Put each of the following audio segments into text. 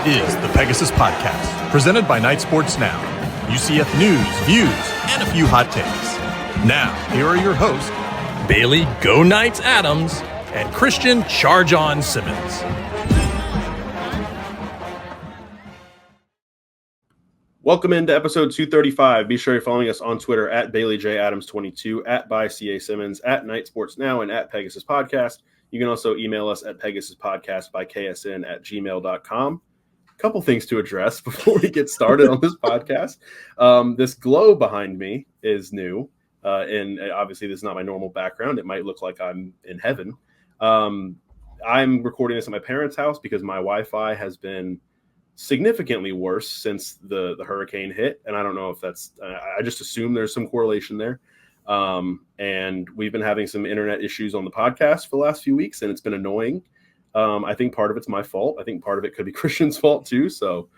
is the Pegasus Podcast, presented by Night Sports Now. UCF news, views, and a few hot takes. Now, here are your hosts, Bailey Go Knights Adams and Christian Charge On Simmons. Welcome into episode 235. Be sure you're following us on Twitter at BaileyJAdams22, at @ByCASimmons, at Night Sports Now, and at Pegasus Podcast. You can also email us at PegasusPodcast@ksn@gmail.com. A couple things to address before we get started on this podcast. This glow behind me is new, and obviously this is not my normal background. It might look like I'm in heaven. I'm recording this at my parents' house because my Wi-Fi has been significantly worse since the hurricane hit, and I don't know if that's I just assume there's some correlation there. And we've been having some internet issues on the podcast for the last few weeks, and it's been annoying. I think part of it's my fault. I think part of it could be Christian's fault too. So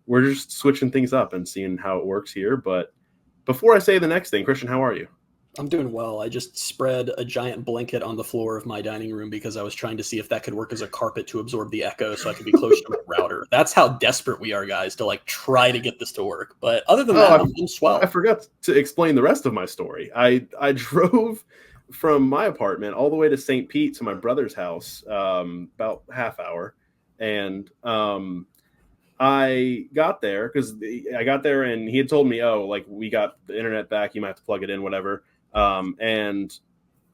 we're just switching things up and seeing how it works here. But before I say the next thing, Christian, how are you? I'm doing well. I just spread a giant blanket on the floor of my dining room because I was trying to see if that could work as a carpet to absorb the echo so I could be close to my router. That's how desperate we are, guys, to try to get this to work. But other than that, I'm swell. I forgot to explain the rest of my story. I drove from my apartment all the way to St. Pete to my brother's house, about half hour. And I got there and he had told me, we got the internet back. You might have to plug it in, whatever. And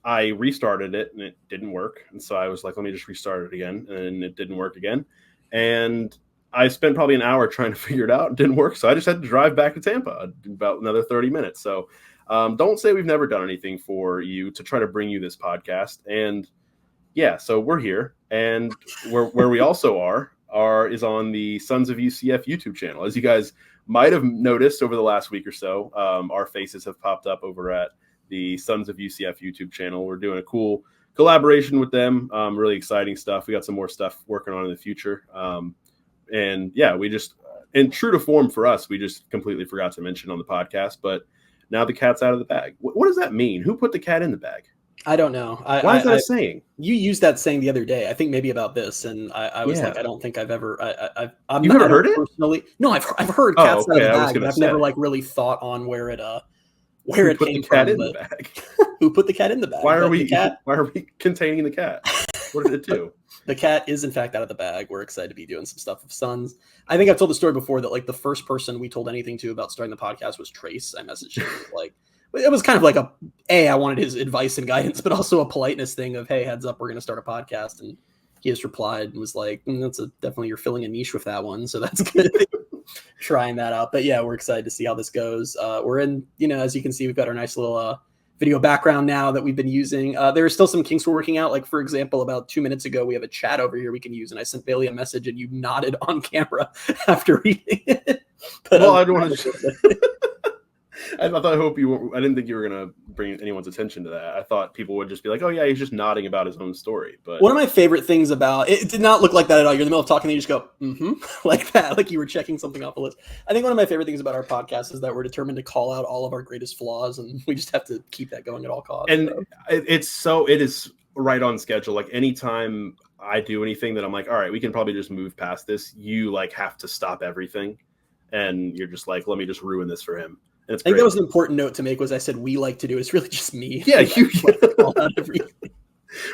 I restarted it and it didn't work. And so I was like, let me just restart it again. And it didn't work again. And I spent probably an hour trying to figure it out. It didn't work. So I just had to drive back to Tampa about another 30 minutes. So don't say we've never done anything for you to try to bring you this podcast. And yeah, so we're here. And where we also is on the Sons of UCF YouTube channel. As you guys might have noticed over the last week or so, our faces have popped up over at the Sons of UCF YouTube channel. We're doing a cool collaboration with them. Really exciting stuff. We got some more stuff working on in the future. And yeah, we just, and true to form for us, we just completely forgot to mention on the podcast, but now the cat's out of the bag. What does that mean? Who put the cat in the bag? I don't know. Why is that a saying? You used that saying the other day. I think maybe about this, and I was like, I don't think I've ever. You've never heard it? Personally, no. I've heard cats out of the bag, but I've never really thought on where it came from. In the bag? Who put the cat in the bag? Why are we containing the cat? What did it do? The cat is in fact out of the bag. We're excited to be doing some stuff with Sons. I think I've told the story before that the first person we told anything to about starting the podcast was Trace. I messaged him it was kind of like I wanted his advice and guidance, but also a politeness thing of, hey, heads up, we're going to start a podcast. And he just replied and was like, definitely you're filling a niche with that one. So that's good. Trying that out. But yeah, we're excited to see how this goes. We're in, as you can see, we've got our nice little video background now that we've been using. There are still some kinks we're working out. Like, for example, about 2 minutes ago, we have a chat over here we can use. And I sent Bailey a message and you nodded on camera after reading it. But, I don't want to. I didn't think you were going to bring anyone's attention to that. I thought people would just be like, oh yeah, he's just nodding about his own story. But one of my favorite things about it did not look like that at all. You're in the middle of talking and you just go, like that, like you were checking something off a list. I think one of my favorite things about our podcast is that we're determined to call out all of our greatest flaws, and we just have to keep that going at all costs. And it is right on schedule. Like anytime I do anything that I'm like, all right, we can probably just move past this, you have to stop everything. And you're just like, let me just ruin this for him. I think that was an important note to make. Was I said we like to do? It's really just me. Yeah,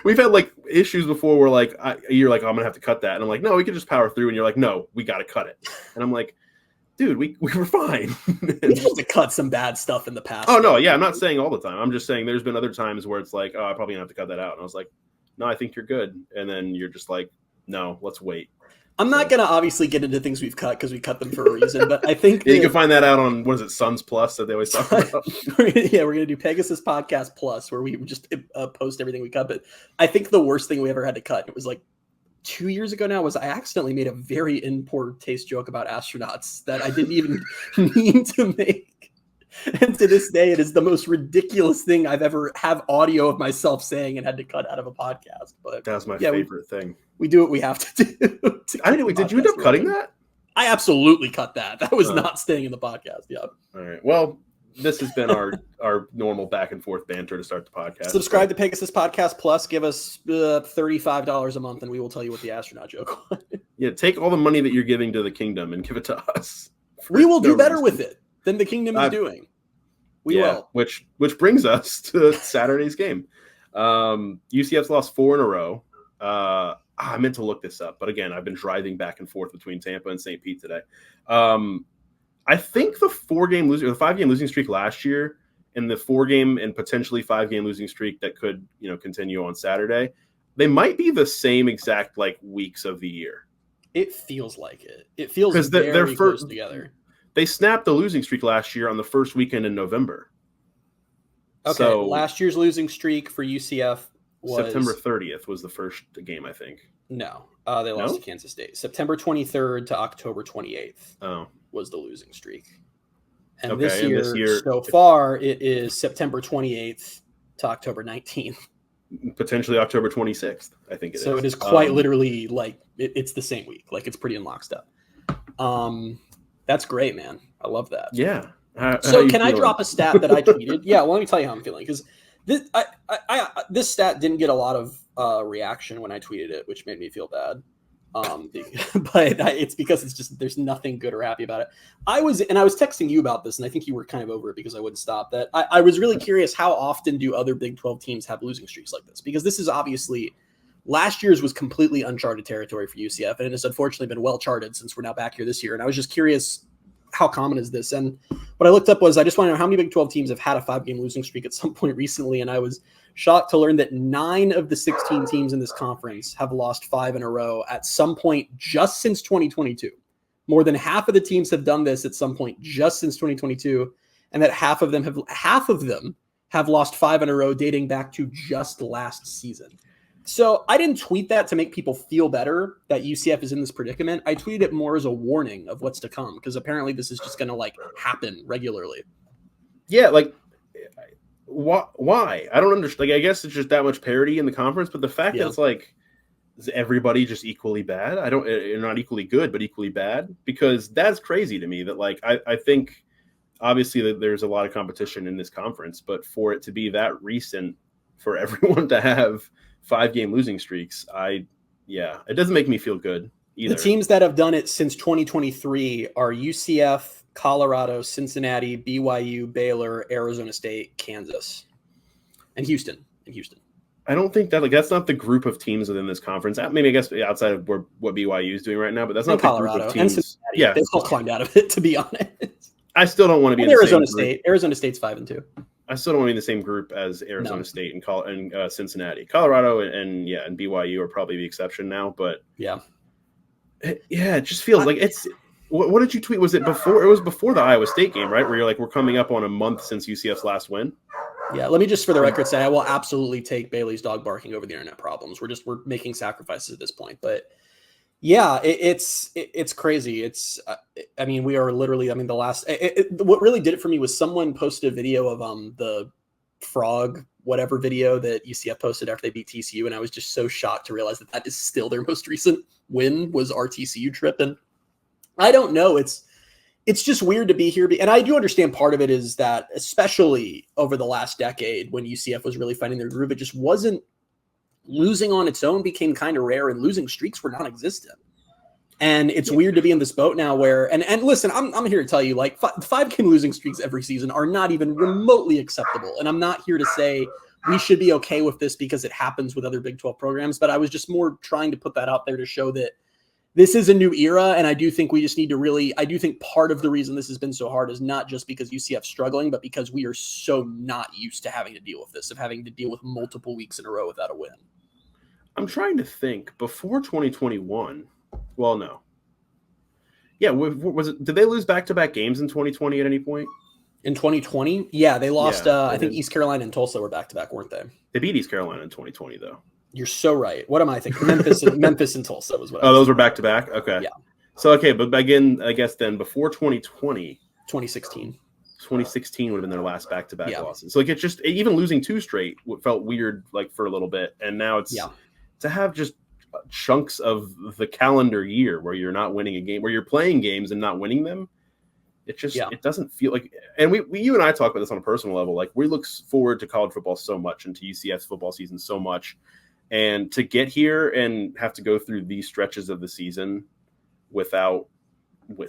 we've had issues before where you're like, oh, I'm gonna have to cut that, and I'm like, no, we can just power through, and you're like, no, we got to cut it, and I'm like, dude, we were fine. We had to cut some bad stuff in the past. Oh no, yeah, I'm not saying all the time. I'm just saying there's been other times where it's like, oh, I probably gonna have to cut that out, and I was like, no, I think you're good, and then you're just like, no, let's wait. I'm not going to obviously get into things we've cut because we cut them for a reason, but I think you can find that out on, what is it, Sons Plus that they always talk about? We're going to do Pegasus Podcast Plus, where we just post everything we cut. But I think the worst thing we ever had to cut, it was 2 years ago now, was I accidentally made a very in poor taste joke about astronauts that I didn't even mean to make. And to this day, it is the most ridiculous thing I've ever have audio of myself saying and had to cut out of a podcast. But that's my favorite thing. We do what we have to do. Did you end up cutting that? I absolutely cut that. That was not staying in the podcast. Yeah. All right. Well, this has been our normal back and forth banter to start the podcast. Subscribe to Pegasus Podcast Plus. Give us $35 a month, and we will tell you what the astronaut joke was. Yeah, take all the money that you're giving to the kingdom and give it to us. We will do better with it than the kingdom is doing. We will. Which brings us to Saturday's game. UCF's lost 4 in a row. I meant to look this up, but again, I've been driving back and forth between Tampa and St. Pete today. I think the 5-game losing streak last year, and the 4-game and potentially 5-game losing streak that could, continue on Saturday, they might be the same exact weeks of the year. It feels like it. It feels very close together. They snapped the losing streak last year on the first weekend in November. Okay, so last year's losing streak for UCF was September 30th was the first game, I think. No, they lost to Kansas State. September 23rd to October 28th was the losing streak. And this year, so far, it is September 28th to October 19th. Potentially October 26th, I think it is. So it is quite literally it's the same week. It's pretty in lockstep. That's great, man. I love that. Yeah. So can I drop a stat that I tweeted? Yeah, well, let me tell you how I'm feeling. Because this stat didn't get a lot of reaction when I tweeted it, which made me feel bad. But it's because there's nothing good or happy about it. I was texting you about this, and I think you were kind of over it because I wouldn't stop. That I was really curious, how often do other Big 12 teams have losing streaks like this? Because this is obviously, last year's was completely uncharted territory for UCF, and it has unfortunately been well charted since we're now back here this year. And I was just curious, how common is this? And what I looked up was, I just want to know how many Big 12 teams have had a 5-game losing streak at some point recently. And I was shocked to learn that 9 of the 16 teams in this conference have lost 5 in a row at some point just since 2022. More than half of the teams have done this at some point just since 2022. And that half of them have lost 5 in a row dating back to just last season. So I didn't tweet that to make people feel better that UCF is in this predicament. I tweeted it more as a warning of what's to come, because apparently this is just going to happen regularly. Yeah, why? I don't understand. I guess it's just that much parity in the conference, but the fact that it's is everybody just equally bad? Not equally good, but equally bad, because that's crazy to me. That I think obviously that there's a lot of competition in this conference, but for it to be that recent, for everyone to have 5-game losing streaks, it doesn't make me feel good either. The teams that have done it since 2023 are UCF, Colorado, Cincinnati, BYU, Baylor, Arizona State, Kansas, and Houston. I don't think that that's not the group of teams within this conference. Maybe I guess outside of what BYU is doing right now, but that's not the Colorado group of teams. And Cincinnati. Yeah, they've all climbed out of it, to be honest. I still don't want to be in Arizona State. Arizona State's 5-2. I still don't want to be in the same group as Arizona State and Cincinnati. Colorado and BYU are probably the exception now, but it just feels like it's. What did you tweet? Was it before? It was before the Iowa State game, right? Where you're we're coming up on a month since UCF's last win. Yeah, let me just for the record say I will absolutely take Bailey's dog barking over the internet problems. We're making sacrifices at this point, but yeah, it's crazy. We are literally. The last. What really did it for me was someone posted a video of the frog whatever video that UCF posted after they beat TCU, and I was just so shocked to realize that is still their most recent win, was our TCU trip. And I don't know. It's just weird to be here. And I do understand part of it is that, especially over the last decade when UCF was really finding their groove, it just wasn't, losing on its own became kind of rare, and losing streaks were non-existent. And it's weird to be in this boat now where, and listen, I'm here to tell you, 5-game losing streaks every season are not even remotely acceptable. And I'm not here to say we should be okay with this because it happens with other Big 12 programs, but I was just more trying to put that out there to show that this is a new era. And I do think we just need to I do think part of the reason this has been so hard is not just because UCF's struggling, but because we are so not used to having to deal with this, of having to deal with multiple weeks in a row without a win. I'm trying to think before 2021. Well, no. Yeah, did they lose back-to-back games in 2020 at any point? In 2020? Yeah, they lost, I think East Carolina and Tulsa were back-to-back, weren't they? They beat East Carolina in 2020, though. You're so right. What am I thinking? Memphis and Tulsa was what I was those were back-to-back? Okay. Yeah. So, okay, but again, I guess then before 2020. 2016. 2016 would have been their last back-to-back losses. So, it's just, even losing 2 straight felt weird, for a little bit. And now it's, to have just chunks of the calendar year where you're not winning a game, where you're playing games and not winning them, it just it doesn't feel like. And you and I talk about this on a personal level. We look forward to college football so much and to UCF's football season so much, And to get here and have to go through these stretches of the season without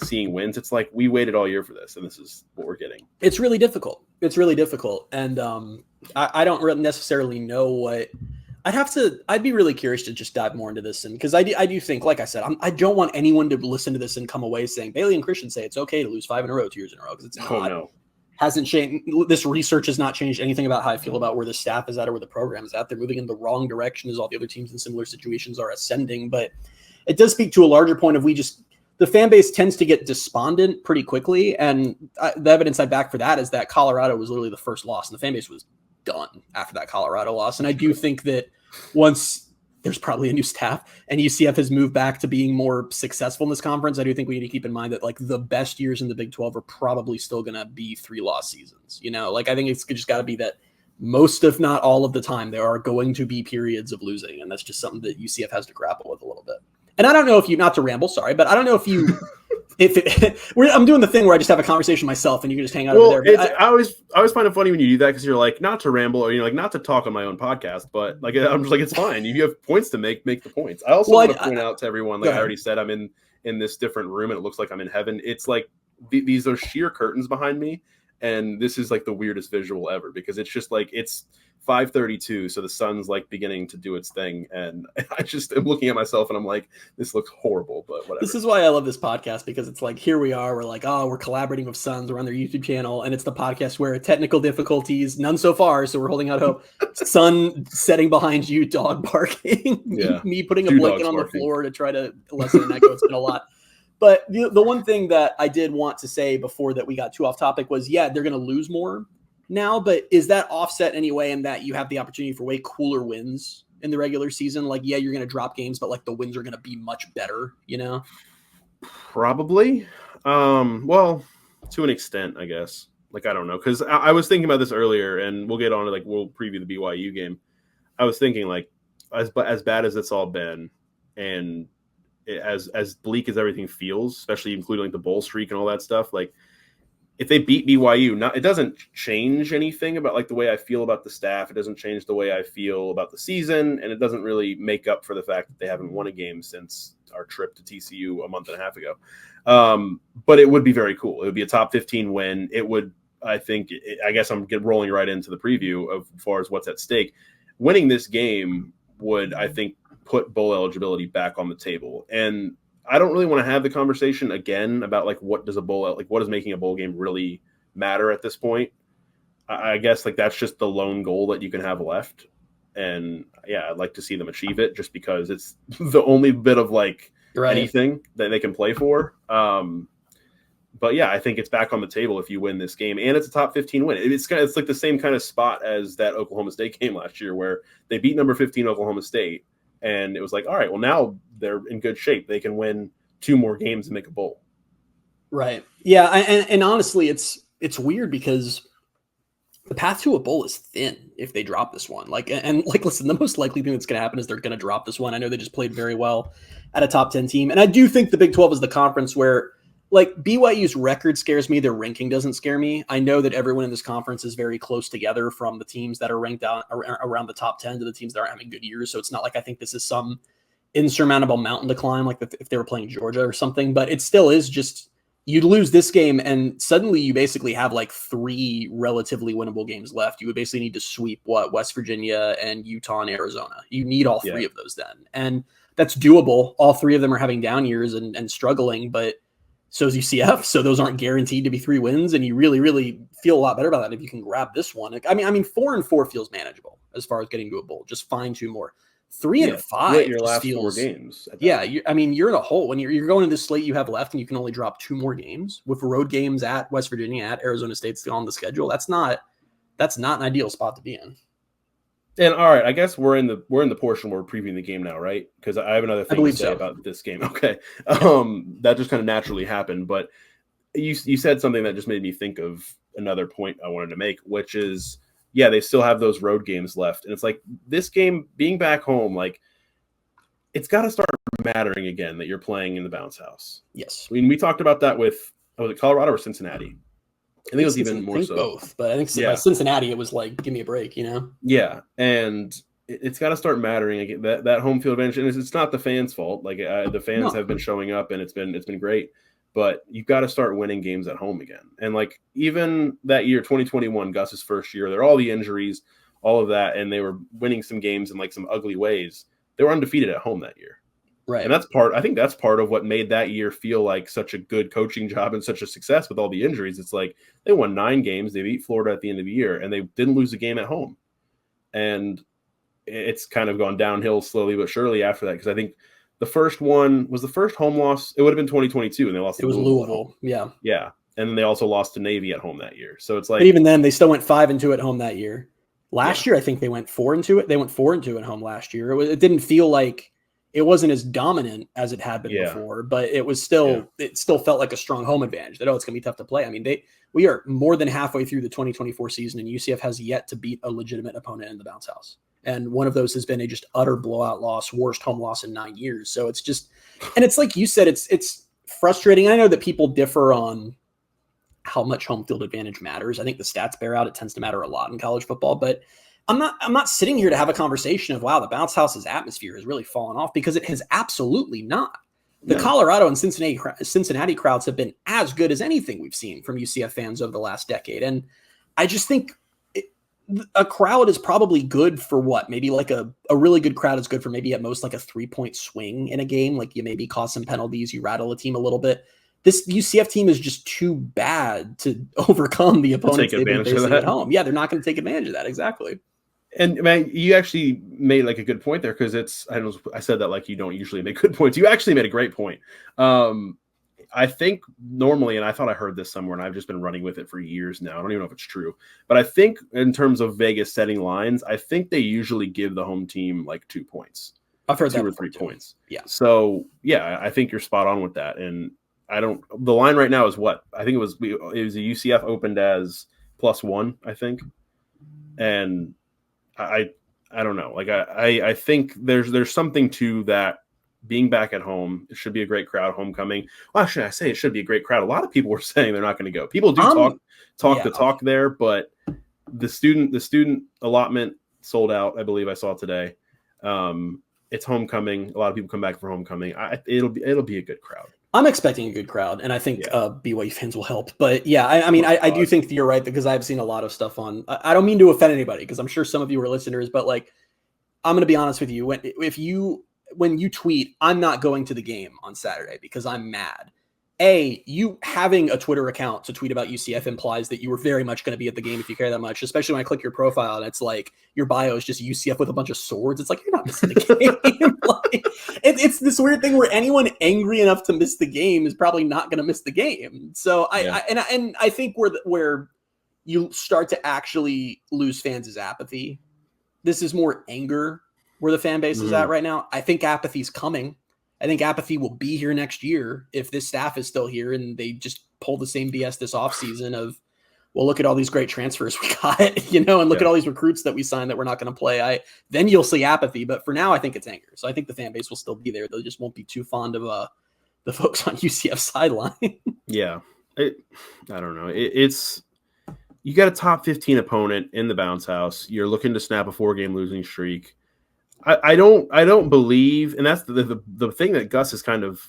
seeing wins, it's like we waited all year for this, and this is what we're getting. It's really difficult. And I don't really necessarily know what I'd be really curious to just dive more into this. And because I do think, like I said, I don't want anyone to listen to this and come away saying Bailey and Christian say it's okay to lose 5 in a row, 2 years in a row. Because it's not. Oh, no. Hasn't changed. This research has not changed anything about how I feel about where the staff is at or where the program is at. They're moving in the wrong direction as all the other teams in similar situations are ascending. But it does speak to a larger point of the fan base tends to get despondent pretty quickly. And the evidence I back for that is that Colorado was literally the first loss, and the fan base was done after that Colorado loss. And I do think that once there's probably a new staff and UCF has moved back to being more successful in this conference, I do think we need to keep in mind that like the best years in the Big 12 are probably still going to be 3-loss seasons. I think it's just got to be that most, if not all of the time, there are going to be periods of losing. And that's just something that UCF has to grapple with a little bit. And I don't know if you, not to ramble, sorry, but I don't know if you, I'm doing the thing where I just have a conversation myself and you can just hang out over there. I always find it funny when you do that, because you're like, not to ramble, or like not to talk on my own podcast, but like I'm just like, it's fine. If you have points to make the points. I also want to point out to everyone, like I already said, I'm in this different room and it looks like I'm in heaven. It's like these are sheer curtains behind me, and this is like the weirdest visual ever, because it's just like it's 5:32, so the sun's like beginning to do its thing, and I just am looking at myself and I'm like, this looks horrible, but whatever. This is why I love this podcast, because it's like, here we are, we're like, we're collaborating with Suns, we're on their YouTube channel, and it's the podcast where technical difficulties, none so far, so we're holding out hope. Sun setting behind you, dog barking, me putting a blanket on the floor to try to lessen an echo. It's been a lot. But the one thing that I did want to say before that we got too off topic was, they're going to lose more now, but is that offset anyway in that you have the opportunity for way cooler wins in the regular season? Like, you're going to drop games, but like the wins are going to be much better, Probably. Well, to an extent, I guess. Like, I don't know. Because I was thinking about this earlier, and we'll get on to, like, we'll preview the BYU game. I was thinking, like, as bad as it's all been, and as bleak as everything feels, especially including like the bowl streak and all that stuff, like, if they beat BYU, it doesn't change anything about like the way I feel about the staff. It doesn't change the way I feel about the season, and it doesn't really make up for the fact that they haven't won a game since our trip to TCU a month and a half ago. But it would be very cool. It would be a top 15 win. It would, I guess I'm rolling right into the preview of as far as what's at stake. Winning this game would, I think, put bowl eligibility back on the table. And I don't really want to have the conversation again about like what does making a bowl game really matter at this point. I guess like that's just the lone goal that you can have left. And I'd like to see them achieve it, just because it's the only bit of like anything that they can play for. But I think it's back on the table if you win this game, and it's a top 15 win. It's like the same kind of spot as that Oklahoma State game last year, where they beat number 15 Oklahoma State. And it was like, all right, well, now they're in good shape. They can win 2 more games and make a bowl. Right. Yeah. And honestly, it's weird because the path to a bowl is thin if they drop this one. Listen, the most likely thing that's going to happen is they're going to drop this one. I know they just played very well at a top 10 team. And I do think the Big 12 is the conference where, like, BYU's record scares me. Their ranking doesn't scare me. I know that everyone in this conference is very close together, from the teams that are ranked out around the top 10 to the teams that are having good years. So it's not like I think this is some insurmountable mountain to climb, like if they were playing Georgia or something. But it still is just, you'd lose this game and suddenly you basically have like 3 relatively winnable games left. You would basically need to sweep West Virginia and Utah and Arizona. You need all 3 of those then. And that's doable. All 3 of them are having down years and struggling, but so is UCF, so those aren't guaranteed to be 3 wins, and you really, really feel a lot better about that if you can grab this one. I mean, 4-4 feels manageable as far as getting to a bowl. Just find 2 more. 3 and 5 your last feels, 4 games. You're in a hole when you're going to this slate you have left, and you can only drop 2 more games with road games at West Virginia, at Arizona State still on the schedule. That's not an ideal spot to be in. And all right, I guess we're in the portion where we're previewing the game now, right? Because I have another thing to say about this game. Okay, that just kind of naturally happened. But you said something that just made me think of another point I wanted to make, which is, they still have those road games left, and it's like this game being back home, like it's got to start mattering again that you're playing in the bounce house. Yes, I mean, we talked about that with was it Colorado or Cincinnati? I think it was even more so both, but I think by Cincinnati it was like, give me a break, Yeah, and it's got to start mattering. Like, that home field advantage, and it's not the fans' fault. Like the fans have been showing up, and it's been great. But you've got to start winning games at home again. And like even that year, 2021, Gus's first year, there are all the injuries, all of that, and they were winning some games in like some ugly ways. They were undefeated at home that year. Right. And I think that's part of what made that year feel like such a good coaching job and such a success with all the injuries. It's like they won 9 games. They beat Florida at the end of the year, and they didn't lose a game at home. And it's kind of gone downhill slowly but surely after that, because I think the first one was the first home loss. It would have been 2022, and they lost. It was Louisville. Yeah. Yeah. And then they also lost to Navy at home that year. So it's like, but even then, they still went 5-2 at home that year. Last year, I think they went 4-2. They went 4-2 at home last year. It didn't feel like it wasn't as dominant as it had been before, but it was still it still felt like a strong home advantage. That it's going to be tough to play. I mean, we are more than halfway through the 2024 season, and UCF has yet to beat a legitimate opponent in the Bounce House. And one of those has been a just utter blowout loss, worst home loss in 9 years. So it's just, and it's like you said, it's frustrating. I know that people differ on how much home field advantage matters. I think the stats bear out. It tends to matter a lot in college football, but I'm not sitting here to have a conversation of, wow, the Bounce House's atmosphere has really fallen off, because it has absolutely not. The Colorado and Cincinnati crowds have been as good as anything we've seen from UCF fans over the last decade. And I just think a crowd is probably good for what? Maybe like a really good crowd is good for maybe at most like a 3-point swing in a game. Like you maybe cause some penalties, you rattle a team a little bit. This UCF team is just too bad to overcome the opponents they've been facing at home. Yeah, they're not going to take advantage of that. Exactly. And man, you actually made like a good point there, because I said that like you don't usually make good points. You actually made a great point. I think normally, and I thought I heard this somewhere, and I've just been running with it for years now. I don't even know if it's true, but I think in terms of Vegas setting lines, I think they usually give the home team like 2 points. I've heard 2 or 3 points. Yeah. So yeah, I think you're spot on with that. And the line right now is what? I think it was a UCF opened as +1, I think. And I don't know. Like I think there's something to that. Being back at home, it should be a great crowd. Homecoming. Well, actually, I say it should be a great crowd. A lot of people were saying they're not going to go. People do talk there, but the student allotment sold out. I believe I saw today. It's homecoming. A lot of people come back for homecoming. It'll be a good crowd. I'm expecting a good crowd, and I think BYU fans will help. But yeah, I do think that you're right, because I've seen a lot of stuff on. I don't mean to offend anybody, because I'm sure some of you are listeners, but like, I'm going to be honest with you. When you tweet, I'm not going to the game on Saturday because I'm mad. You having a Twitter account to tweet about UCF implies that you were very much going to be at the game if you care that much, especially when I click your profile and it's like your bio is just UCF with a bunch of swords. It's like, you're not missing the game. Like, it's this weird thing where anyone angry enough to miss the game is probably not going to miss the game. So I think where you start to actually lose fans is apathy. This is more anger where the fan base is at right now. I think apathy's coming. I think apathy will be here next year if this staff is still here and they just pull the same BS this offseason of, well, look at all these great transfers we got, and look at all these recruits that we signed that we're not going to play. Then you'll see apathy. But for now, I think it's anger. So I think the fan base will still be there. They just won't be too fond of the folks on UCF sideline. Yeah. I don't know. It's you got a top 15 opponent in the Bounce House. You're looking to snap a 4-game losing streak. I don't believe, and that's the thing that Gus is kind of,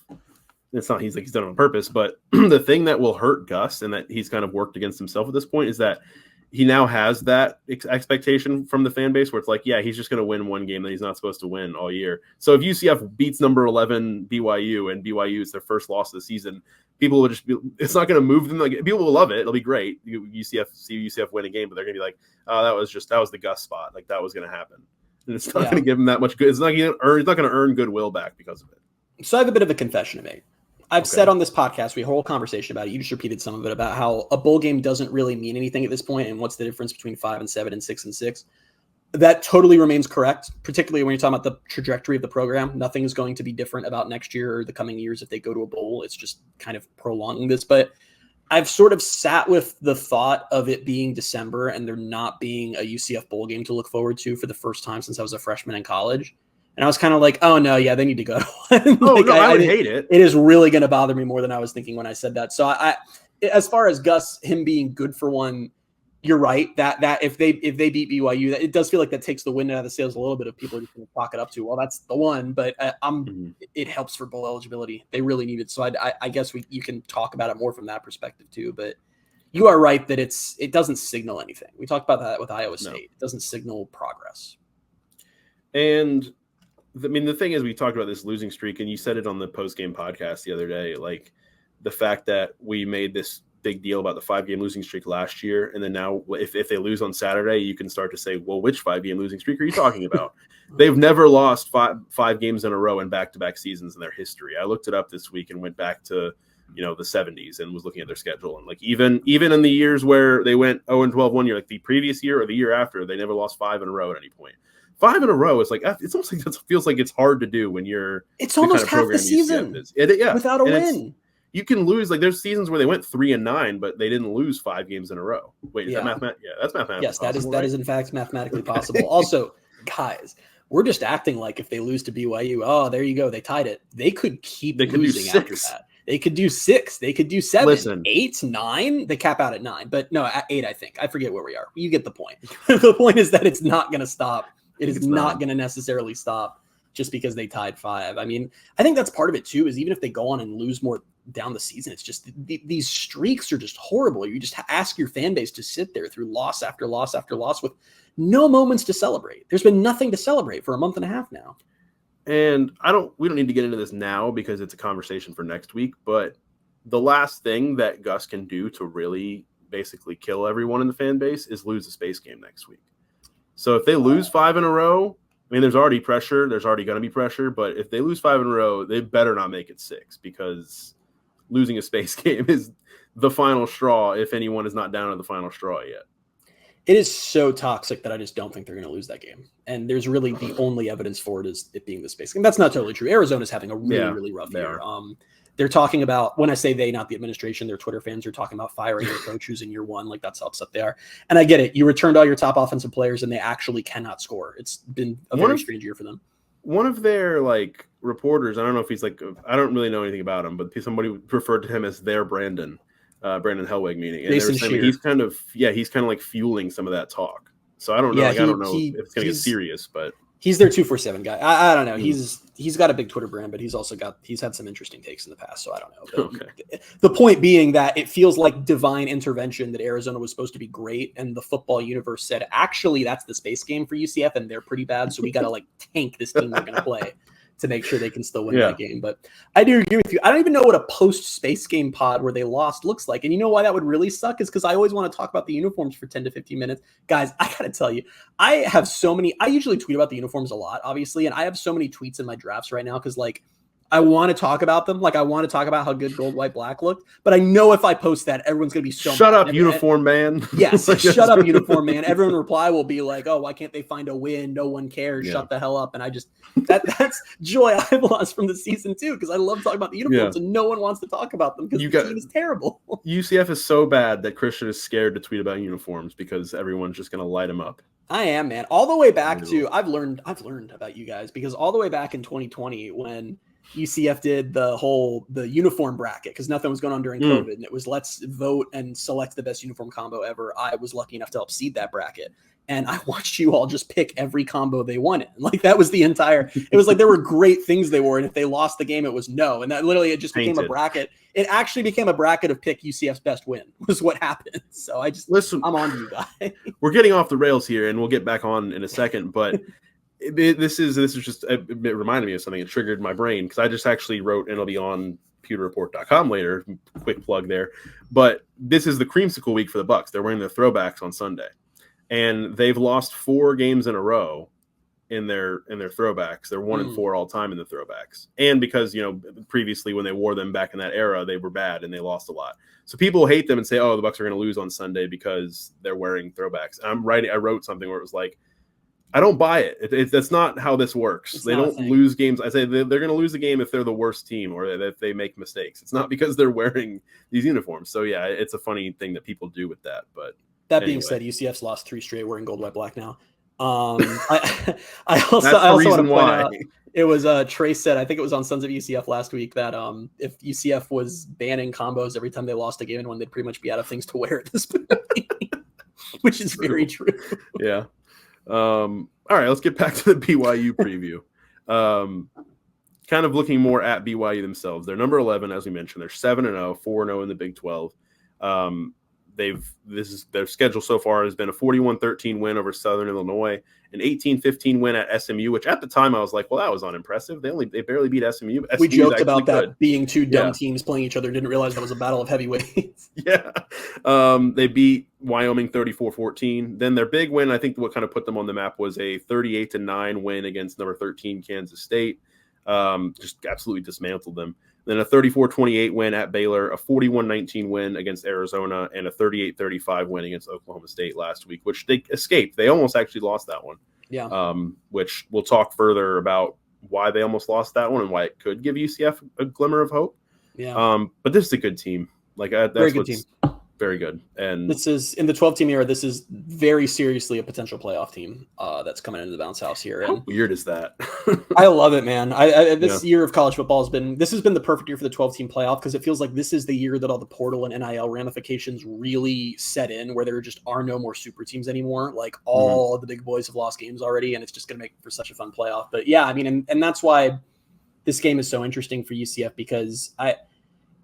it's not he's done it on purpose, but the thing that will hurt Gus and that he's kind of worked against himself at this point is that he now has that expectation from the fan base where it's like, yeah, he's just going to win one game that he's not supposed to win all year. So if UCF beats number 11 BYU and BYU is their first loss of the season, people will just be, it's not going to move them. Like, people will love it. It'll be great. UCF win a game, but they're going to be like, oh, that was the Gus spot. Like, that was going to happen. And it's not going to give him that much good. It's not going to earn goodwill back because of it. So I have a bit of a confession to make. I've said on this podcast, we had a whole conversation about it. You just repeated some of it about how a bowl game doesn't really mean anything at this point, and what's the difference between 5-7 and 6-6. That totally remains correct, particularly when you're talking about the trajectory of the program. Nothing is going to be different about next year or the coming years if they go to a bowl. It's just kind of prolonging this. But I've sort of sat with the thought of it being December and there not being a UCF bowl game to look forward to for the first time since I was a freshman in college. And I was kind of like, oh, no, yeah, they need to go to one. I would hate it. It is really going to bother me more than I was thinking when I said that. So as far as Gus, him being good for one, you're right that if they beat BYU, that it does feel like that takes the wind out of the sails a little bit of people are just going to chalk it up to, well, that's the one. But it helps for bowl eligibility. They really need it. So I guess you can talk about it more from that perspective too. But you are right that it doesn't signal anything. We talked about that with Iowa State. No. It doesn't signal progress. And the thing is, we talked about this losing streak, and you said it on the post-game podcast the other day, like the fact that we made this big deal about the 5-game losing streak last year. And then now if they lose on Saturday, you can start to say, well, which 5-game losing streak are you talking about? They've never lost five games in a row in back-to-back seasons in their history. I looked it up this week and went back to, the 70s and was looking at their schedule. And like, even in the years where they went 0-12 one year, like the previous year or the year after, they never lost 5 in a row at any point. 5 in a row is like, it's almost like it feels like it's hard to do when you're, it's almost half the season without a win. You can lose, like there's seasons where they went 3-9, but they didn't lose 5 games in a row. Wait, is that mathematically? Yeah, that's mathematically yes, possible. That is in fact mathematically possible. Also, guys, we're just acting like if they lose to BYU, oh, there you go, they tied it. They could keep losing after that. They could do 6. They could do 7. Listen. 8, 9. They cap out at 9, but no, at 8. I think I forget where we are. You get the point. The point is that it's not going to stop. It's not going to necessarily stop just because they tied 5. I mean, I think that's part of it too. Is even if they go on and lose more down the season, it's just these streaks are just horrible. You just ask your fan base to sit there through loss after loss after loss with no moments to celebrate. There's been nothing to celebrate for a month and a half now. And we don't need to get into this now because it's a conversation for next week. But the last thing that Gus can do to really basically kill everyone in the fan base is lose the space game next week. So if they lose 5 in a row, I mean, there's already pressure. There's already going to be pressure. But if they lose 5 in a row, they better not make it 6 because losing a space game is the final straw if anyone is not down to the final straw yet. It is so toxic that I just don't think they're going to lose that game. And there's really the only evidence for it is it being the space game. That's not totally true. Arizona's having a really rough year. They're talking about, when I say they, not the administration, their Twitter fans are talking about firing their coach who's in year 1. Like, that's how upset they are. And I get it. You returned all your top offensive players and they actually cannot score. It's been a very strange year for them. One of their reporters, I don't know if he's I don't really know anything about him, but somebody referred to him as their Brandon Hellwig meaning. And he's kind of fueling some of that talk. So I don't know. I don't know if it's going to get serious, but he's their 247 guy. I don't know. He's got a big Twitter brand, but he's had some interesting takes in the past. So I don't know. But okay. The point being that it feels like divine intervention that Arizona was supposed to be great, and the football universe said, actually, that's the space game for UCF, and they're pretty bad. So we got to tank this team they're going to play to make sure they can still win that game. But I do agree with you. I don't even know what a post-space game pod where they lost looks like. And you know why that would really suck is because I always want to talk about the uniforms for 10 to 15 minutes. Guys, I got to tell you, I usually tweet about the uniforms a lot, obviously, and I have so many tweets in my drafts right now because, I want to talk about them. I want to talk about how good gold, white, black looked. But I know if I post that, everyone's going to be so shut up, uniform man. Yes, shut up, uniform man. Everyone reply will be like, oh, why can't they find a win? No one cares. Shut the hell up. And I just that's joy I've lost from the season too, because I love talking about the uniforms and no one wants to talk about them because the team is terrible. UCF is so bad that Christian is scared to tweet about uniforms because everyone's just going to light him up. I am, man. All the way back to I've learned about you guys because all the way back in 2020 when UCF did the uniform bracket because nothing was going on during COVID, and it was let's vote and select the best uniform combo ever. I was lucky enough to help seed that bracket, and I watched you all just pick every combo they wanted. That was the entire. It was there were great things they wore, and if they lost the game, it was no. And that literally it just became a bracket. It actually became a bracket of pick UCF's best win was what happened. So I just listen. I'm on to you guys. We're getting off the rails here, and we'll get back on in a second, but. This is just it reminded me of something. It triggered my brain because I just actually wrote, and it'll be on pewterreport.com later. Quick plug there, but this is the creamsicle week for the Bucks. They're wearing their throwbacks on Sunday, and they've lost 4 games in a row in their throwbacks. They're 1-4 all time in the throwbacks, and because previously when they wore them back in that era, they were bad and they lost a lot. So people hate them and say, "Oh, the Bucks are going to lose on Sunday because they're wearing throwbacks." And I wrote something where it was like. I don't buy it. That's not how this works. They don't lose games. I say they're going to lose the game if they're the worst team or if they make mistakes. It's not because they're wearing these uniforms. So, yeah, it's a funny thing that people do with that. But that being said, UCF's lost 3 straight wearing gold, white, black now. I also want to point out it was Trace said, I think it was on Sons of UCF last week, that if UCF was banning combos every time they lost a game and when they'd pretty much be out of things to wear at this point. which is very true. Yeah. All right, let's get back to the BYU preview. Kind of looking more at BYU themselves. They're number 11, as we mentioned. They're 7-0, 4-0 in the Big 12. Their schedule so far has been a 41-13 win over Southern Illinois, an 18-15 win at SMU, which at the time I was like, well, that was unimpressive. They barely beat SMU. We joked about that being two dumb teams playing each other. Didn't realize that was a battle of heavyweights. Yeah. They beat Wyoming 34-14. Then their big win, I think what kind of put them on the map, was a 38-9 win against number 13 Kansas State. Just absolutely dismantled them. Then a 34-28 win at Baylor, a 41-19 win against Arizona, and a 38-35 win against Oklahoma State last week, which they escaped. They almost actually lost that one. Yeah. Which we'll talk further about why they almost lost that one and why it could give UCF a glimmer of hope. Yeah. But this is a good team. Like that's very good team. Very good. And this is in the 12-team era. This is very seriously a potential playoff team that's coming into the bounce house here. And how weird is that? I love it, man. This year of college football has been the perfect year for the 12-team playoff, because it feels like this is the year that all the portal and NIL ramifications really set in, where there just are no more super teams anymore. Like all the big boys have lost games already, and it's just going to make for such a fun playoff. But yeah, I mean, and that's why this game is so interesting for UCF, because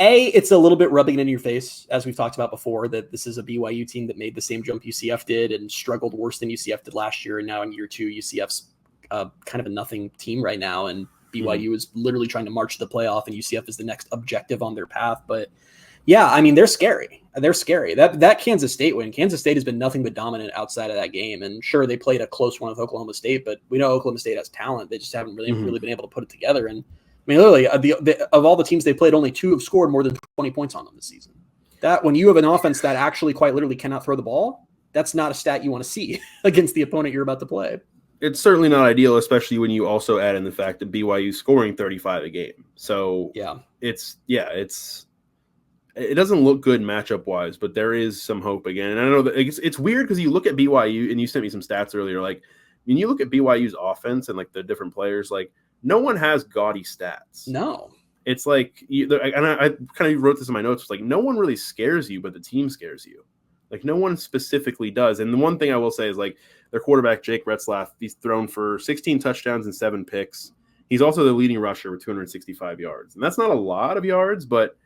it's a little bit rubbing it in your face, as we've talked about before, that this is a BYU team that made the same jump UCF did and struggled worse than UCF did last year. And now in year two, UCF's kind of a nothing team right now. And BYU is literally trying to march to the playoff, and UCF is the next objective on their path. But yeah, I mean, they're scary. They're scary. That Kansas State win, Kansas State has been nothing but dominant outside of that game. And sure, they played a close one with Oklahoma State, but we know Oklahoma State has talent. They just haven't really been able to put it together. And I mean, literally, of all the teams they played, only 2 have scored more than 20 points on them this season. That when you have an offense that actually quite literally cannot throw the ball, that's not a stat you want to see against the opponent you're about to play. It's certainly not ideal, especially when you also add in the fact that BYU is scoring 35 a game. So it doesn't look good matchup wise, but there is some hope again. And I know that it's weird because you look at BYU, and you sent me some stats earlier. Like when you look at BYU's offense and like the different players, like no one has gaudy stats. No. It's like, and I kind of wrote this in my notes. It's like no one really scares you, but the team scares you. Like no one specifically does. And the one thing I will say is like their quarterback, Jake Retzlaff, he's thrown for 16 touchdowns and 7 picks. He's also the leading rusher with 265 yards. And that's not a lot of yards, but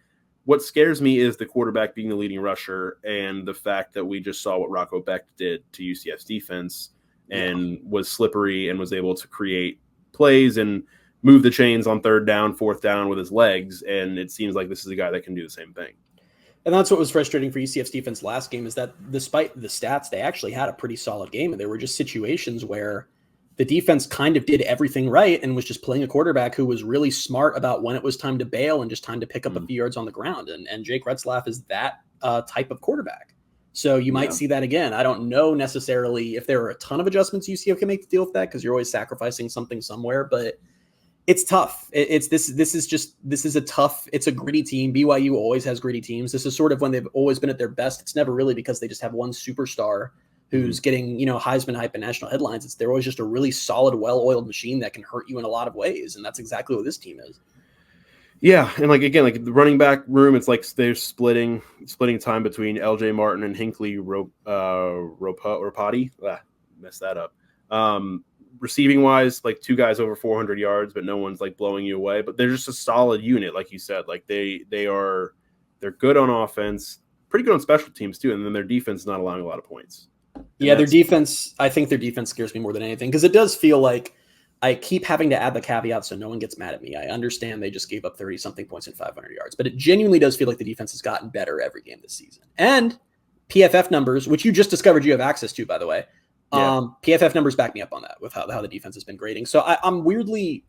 what scares me is the quarterback being the leading rusher and the fact that we just saw what Rocco Beck did to UCF's defense and was slippery and was able to create plays and move the chains on 3rd down, 4th down with his legs. And it seems like this is a guy that can do the same thing. And that's what was frustrating for UCF's defense last game, is that despite the stats, they actually had a pretty solid game. And there were just situations where the defense kind of did everything right and was just playing a quarterback who was really smart about when it was time to bail and just time to pick up a few yards on the ground. And Jake Retzlaff is that type of quarterback. So you might see that again. I don't know necessarily if there are a ton of adjustments UCF can make to deal with that, because you're always sacrificing something somewhere, but it's tough. This is a tough, it's a gritty team. BYU always has gritty teams. This is sort of when they've always been at their best. It's never really because they just have one superstar who's getting, Heisman hype and national headlines. They're always just a really solid, well-oiled machine that can hurt you in a lot of ways. And that's exactly what this team is. Yeah, and the running back room, it's like they're splitting time between LJ Martin and Hinckley Ropati. Messed that up. Receiving wise, like 2 guys over 400 yards, but no one's like blowing you away. But they're just a solid unit, like you said. Like they're good on offense, pretty good on special teams too, and then their defense is not allowing a lot of points. Yeah, their defense. I think their defense scares me more than anything, because it does feel like I keep having to add the caveat so no one gets mad at me. I understand they just gave up 30-something points and 500 yards, but it genuinely does feel like the defense has gotten better every game this season. And PFF numbers, which you just discovered you have access to, by the way, PFF numbers back me up on that with how the defense has been grading. So I'm weirdly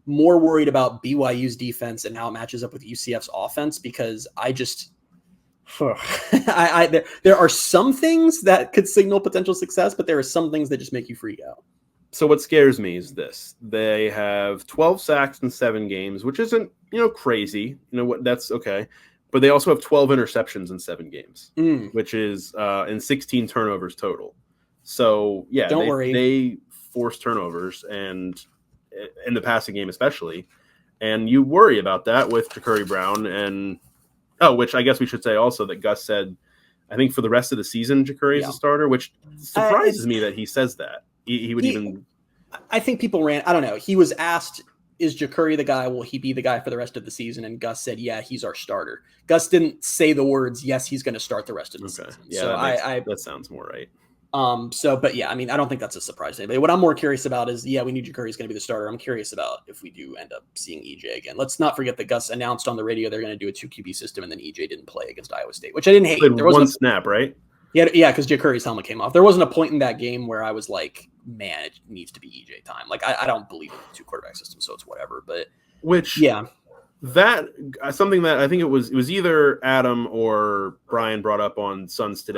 more worried about BYU's defense and how it matches up with UCF's offense, because I just there are some things that could signal potential success, but there are some things that just make you freak out. So what scares me is this. They have 12 sacks in 7 games, which isn't, crazy. That's okay. But they also have 12 interceptions in 7 games, which is in 16 turnovers total. So, yeah, Don't worry. They force turnovers, and in the passing game especially. And you worry about that with Ja'Cory Brown. And, which I guess we should say also that Gus said I think for the rest of the season, Ja'Kurri is a starter, which surprises me that he says that. He would even. I think people ran. I don't know. He was asked, "Is Ja'Kurri the guy? Will he be the guy for the rest of the season?" And Gus said, "Yeah, he's our starter." Gus didn't say the words, "Yes, he's going to start the rest of the season." Yeah, so that sounds more right. But yeah, I mean, I don't think that's a surprise to anybody. What I'm more curious about is, we knew Ja'Kurri's going to be the starter. I'm curious about if we do end up seeing EJ again. Let's not forget that Gus announced on the radio they're going to do a 2 QB system, and then EJ didn't play against Iowa State, which I didn't hate. There was one snap, right? Yeah, because Ja'Kurri's helmet came off. There wasn't a point in that game where I was like, man, it needs to be EJ time. Like, I don't believe in the 2 quarterback system, so it's whatever. But that something that I think it was either Adam or Brian brought up on Suns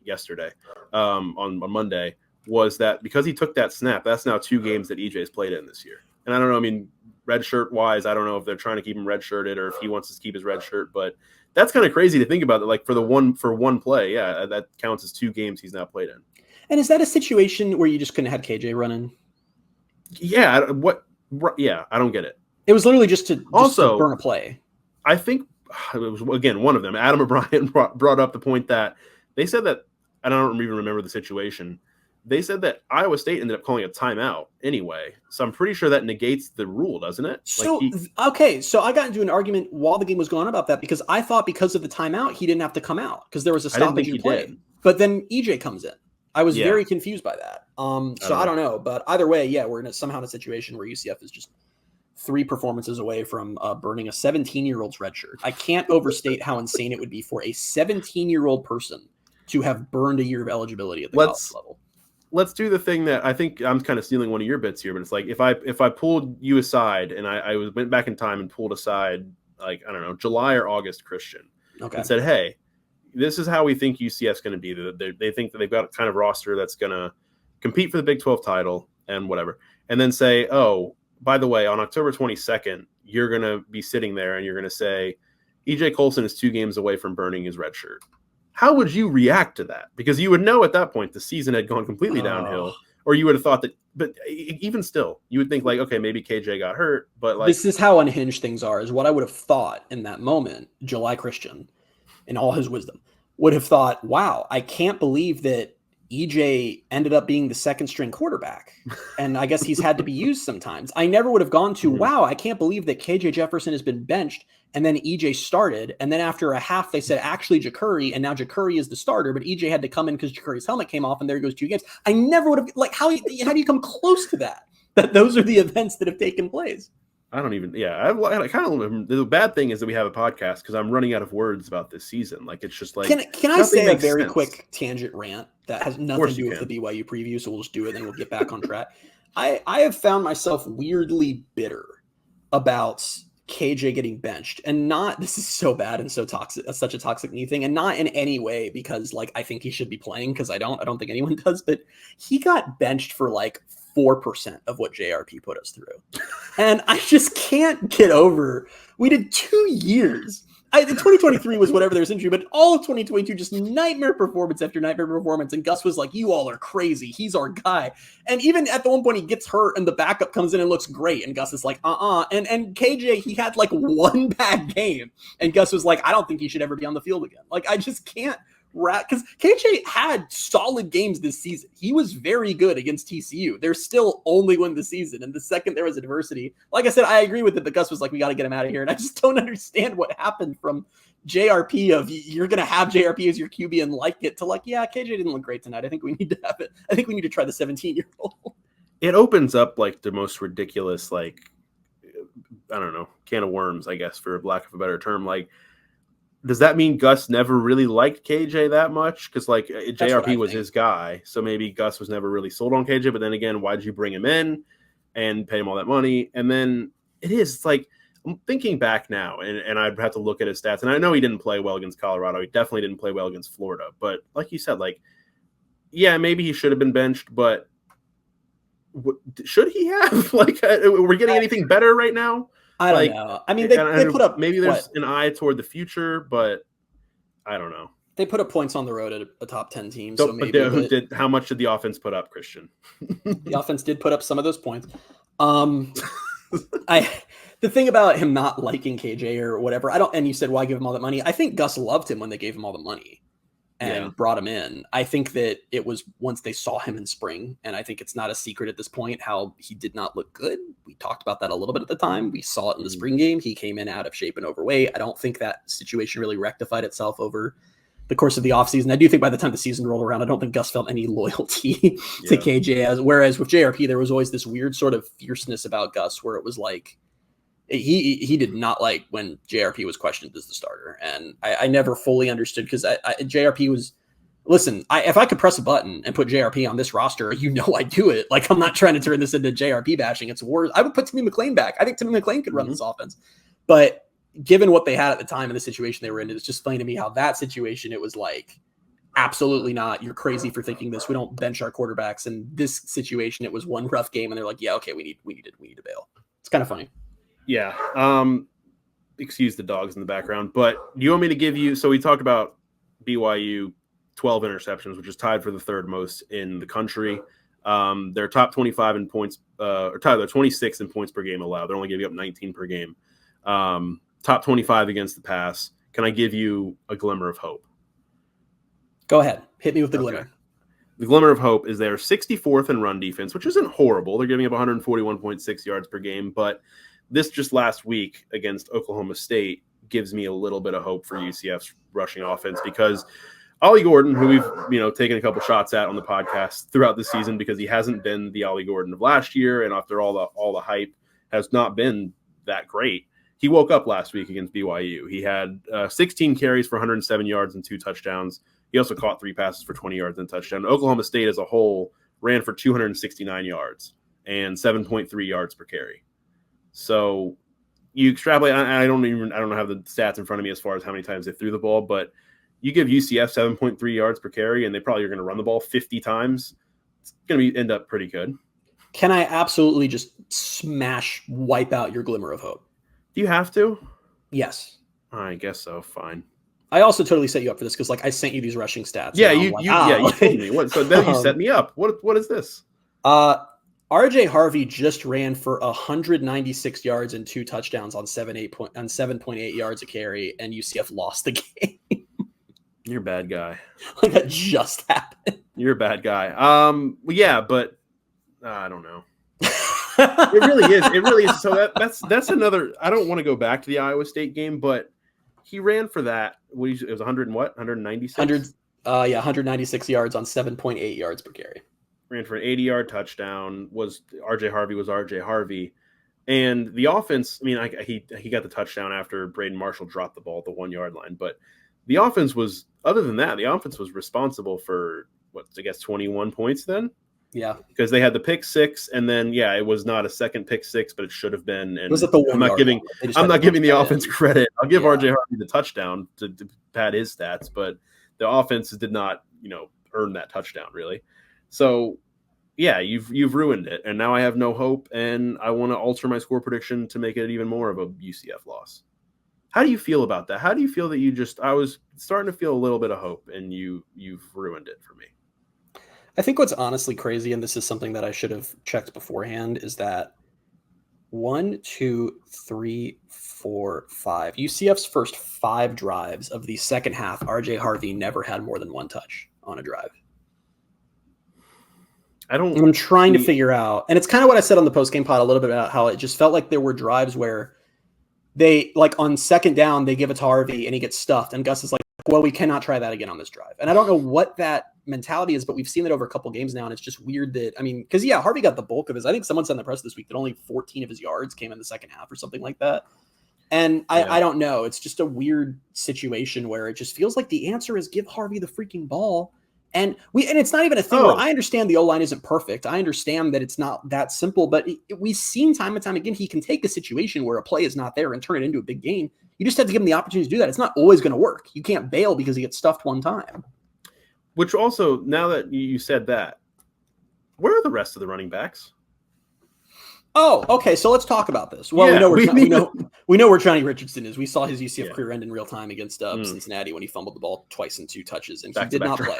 yesterday, on Monday, was that because he took that snap, that's now 2 games that EJ's played in this year. And I don't know, I mean, red shirt wise, I don't know if they're trying to keep him red shirted or if he wants to keep his red shirt, but that's kind of crazy to think about it. Like for one play, that counts as 2 games he's now played in. And is that a situation where you just couldn't have had KJ running? Yeah. I don't get it. It was literally just to burn a play. I think it was, again, one of them, Adam or Brian brought up the point that they said that, I don't even remember the situation. They said that Iowa State ended up calling a timeout anyway. So I'm pretty sure that negates the rule, doesn't it? So I got into an argument while the game was going on about that because I thought because of the timeout, he didn't have to come out because there was a stoppage in play. But then EJ comes in. I was very confused by that. I don't know. But either way, we're somehow in a situation where UCF is just 3 performances away from burning a 17-year-old's red shirt. I can't overstate how insane it would be for a 17-year-old person to have burned a year of eligibility at the college level. Let's do the thing that I think I'm kind of stealing one of your bits here, but it's like if I pulled you aside and I went back in time and pulled aside, like, I don't know, July or August Christian, and said, hey, this is how we think UCF's going to be. They think that they've got a kind of roster that's going to compete for the Big 12 title and whatever. And then say, oh, by the way, on October 22nd, you're going to be sitting there and you're going to say, EJ Colson is 2 games away from burning his red shirt. How would you react to that? Because you would know at that point the season had gone completely downhill, or you would have thought that. But even still, you would think like, okay, maybe KJ got hurt, but like this is how unhinged things are. Is what I would have thought in that moment. July Christian, in all his wisdom, would have thought, "Wow, I can't believe that EJ ended up being the 2nd string quarterback, and I guess he's had to be used sometimes." I never would have gone to, "Wow, I can't believe that KJ Jefferson has been benched." And then EJ started, and then after a half, they said, actually, Ja'Kurri, and now Ja'Kurri is the starter, but EJ had to come in because Ja'Kurri's helmet came off, and there goes 2 games. I never would have, like, how do you come close to that? That those are the events that have taken place. I don't even, I kind of, the bad thing is that we have a podcast because I'm running out of words about this season. Like, it's just like, can I say a very quick tangent rant that has nothing to do with the BYU preview, so we'll just do it, and then we'll get back on track. I have found myself weirdly bitter about KJ getting benched, and not, this is so bad and so toxic, such a toxic knee thing, and not in any way because like I think he should be playing, because I don't think anyone does, but he got benched for like 4% of what JRP put us through. And I just can't get over, we did 2 years. The 2023 was whatever there's injury, but all of 2022, just nightmare performance after nightmare performance. And Gus was like, you all are crazy. He's our guy. And even at the one point he gets hurt and the backup comes in and looks great. And Gus is like, And KJ, he had like 1 bad game. And Gus was like, I don't think he should ever be on the field again. Like, I just can't because KJ had solid games this season. He was very good against TCU. They're still only win the season. And the second there was adversity, like I said, I agree with it. But Gus was like, we got to get him out of here. And I just don't understand what happened from JRP of you're going to have JRP as your QB and like it to like, yeah, KJ didn't look great tonight. I think we need to have it. I think we need to try the 17-year-old. It opens up like the most ridiculous, like, I don't know, can of worms, I guess, for lack of a better term. Like, does that mean Gus never really liked KJ that much? Because, like, JRP was his guy. So maybe Gus was never really sold on KJ. But then again, why did you bring him in and pay him all that money? And then it's like, I'm thinking back now, and I'd have to look at his stats. And I know he didn't play well against Colorado. He definitely didn't play well against Florida. But like you said, like, yeah, maybe he should have been benched. But should he have? Like, we're getting anything better right now? I don't know. I mean, they put up, maybe there's an eye toward the future, but I don't know. They put up points on the road at a top 10 team. So maybe how much did the offense put up, Christian? The offense did put up some of those points. The thing about him not liking KJ or whatever, and you said, why give him all that money? I think Gus loved him when they gave him all the money. and brought him in. I think that it was once they saw him in spring, and I think it's not a secret at this point how he did not look good. We talked about that a little bit at the time. We saw it in the spring game. He came in out of shape and overweight. I don't think that situation really rectified itself over the course of the offseason. I do think by the time the season rolled around, I don't think Gus felt any loyalty to KJ. Whereas with JRP, there was always this weird sort of fierceness about Gus where it was like, he did not like when JRP was questioned as the starter. And I never fully understood because JRP was, listen, if I could press a button and put JRP on this roster, I'd do it. Like, I'm not trying to turn this into JRP bashing. It's worse. I would put Timmy McClain back. I think Timmy McClain could run this offense. But given what they had at the time and the situation they were in, it's just funny to me how that situation, it was like, absolutely not. You're crazy for thinking this. We don't bench our quarterbacks. And this situation, it was one rough game. And they're like, yeah, okay, we need to bail. It's kind of funny. Yeah. Excuse the dogs in the background, but do you want me to give you, so we talked about BYU 12 interceptions, which is tied for the third most in the country. They're top 25 in points, or tied, they're 26 in points per game allowed. They're only giving up 19 per game. Top 25 against the pass. Can I give you a glimmer of hope? Go ahead. Hit me with the glimmer. The glimmer of hope is they're 64th in run defense, which isn't horrible. They're giving up 141.6 yards per game, but this just last week against Oklahoma State gives me a little bit of hope for UCF's rushing offense because Ollie Gordon, who we've taken a couple shots at on the podcast throughout the season because he hasn't been the Ollie Gordon of last year, and after all the hype has not been that great. He woke up last week against BYU. He had 16 carries for 107 yards and 2 touchdowns. He also caught 3 passes for 20 yards and a touchdown. Oklahoma State as a whole ran for 269 yards and 7.3 yards per carry. So you extrapolate. I don't have the stats in front of me as far as how many times they threw the ball, but you give UCF 7.3 yards per carry, and they probably are going to run the ball 50 times. It's going to end up pretty good. Can I absolutely just wipe out your glimmer of hope? Do you have to? Yes. I guess so. Fine. I also totally set you up for this because, I sent you these rushing stats. Yeah, you told me. So then you set me up. What is this? RJ Harvey just ran for 196 yards and 2 touchdowns on 7.8 yards a carry, and UCF lost the game. You're a bad guy. That just happened. You're a bad guy. Yeah, but I don't know. It really is. It really is. So that's another. I don't want to go back to the Iowa State game, but he ran for that. It was 100 and what? 196. 196 yards on 7.8 yards per carry. Ran for an 80-yard touchdown. RJ Harvey, and the offense. I mean, he got the touchdown after Braden Marshall dropped the ball at the 1-yard line, but the offense was. Other than that, the offense was responsible for 21 points then. Yeah, because they had the pick 6, and then it was not a second pick 6, but it should have been. And was it the 1 I'm not giving the offense credit. I'll give RJ Harvey the touchdown to pad his stats, but the offense did not, earn that touchdown really. So, you've ruined it, and now I have no hope, and I want to alter my score prediction to make it even more of a UCF loss. How do you feel about that? How do you feel that I was starting to feel a little bit of hope, and you've ruined it for me? I think what's honestly crazy, and this is something that I should have checked beforehand, is that 1, 2, 3, 4, 5. UCF's first 5 drives of the second half, RJ Harvey never had more than 1 touch on a drive. I'm trying to figure out, and it's kind of what I said on the postgame pod a little bit about how it just felt like there were drives where they, on second down, they give it to Harvey and he gets stuffed, and Gus is like, well, we cannot try that again on this drive. And I don't know what that mentality is, but we've seen it over a couple games now, and it's just weird that, because Harvey got the bulk of his, I think someone said in the press this week that only 14 of his yards came in the second half or something like that. And I don't know. It's just a weird situation where it just feels like the answer is give Harvey the freaking ball. And it's not even a thing where I understand the O-line isn't perfect. I understand that it's not that simple, but we've seen time and time again, he can take a situation where a play is not there and turn it into a big game. You just have to give him the opportunity to do that. It's not always going to work. You can't bail because he gets stuffed one time. Which also, now that you said that, where are the rest of the running backs? Oh, okay. So let's talk about this. Well, we know where Johnny Richardson is. We saw his UCF career end in real time against Cincinnati when he fumbled the ball twice in 2 touches, and he did not play.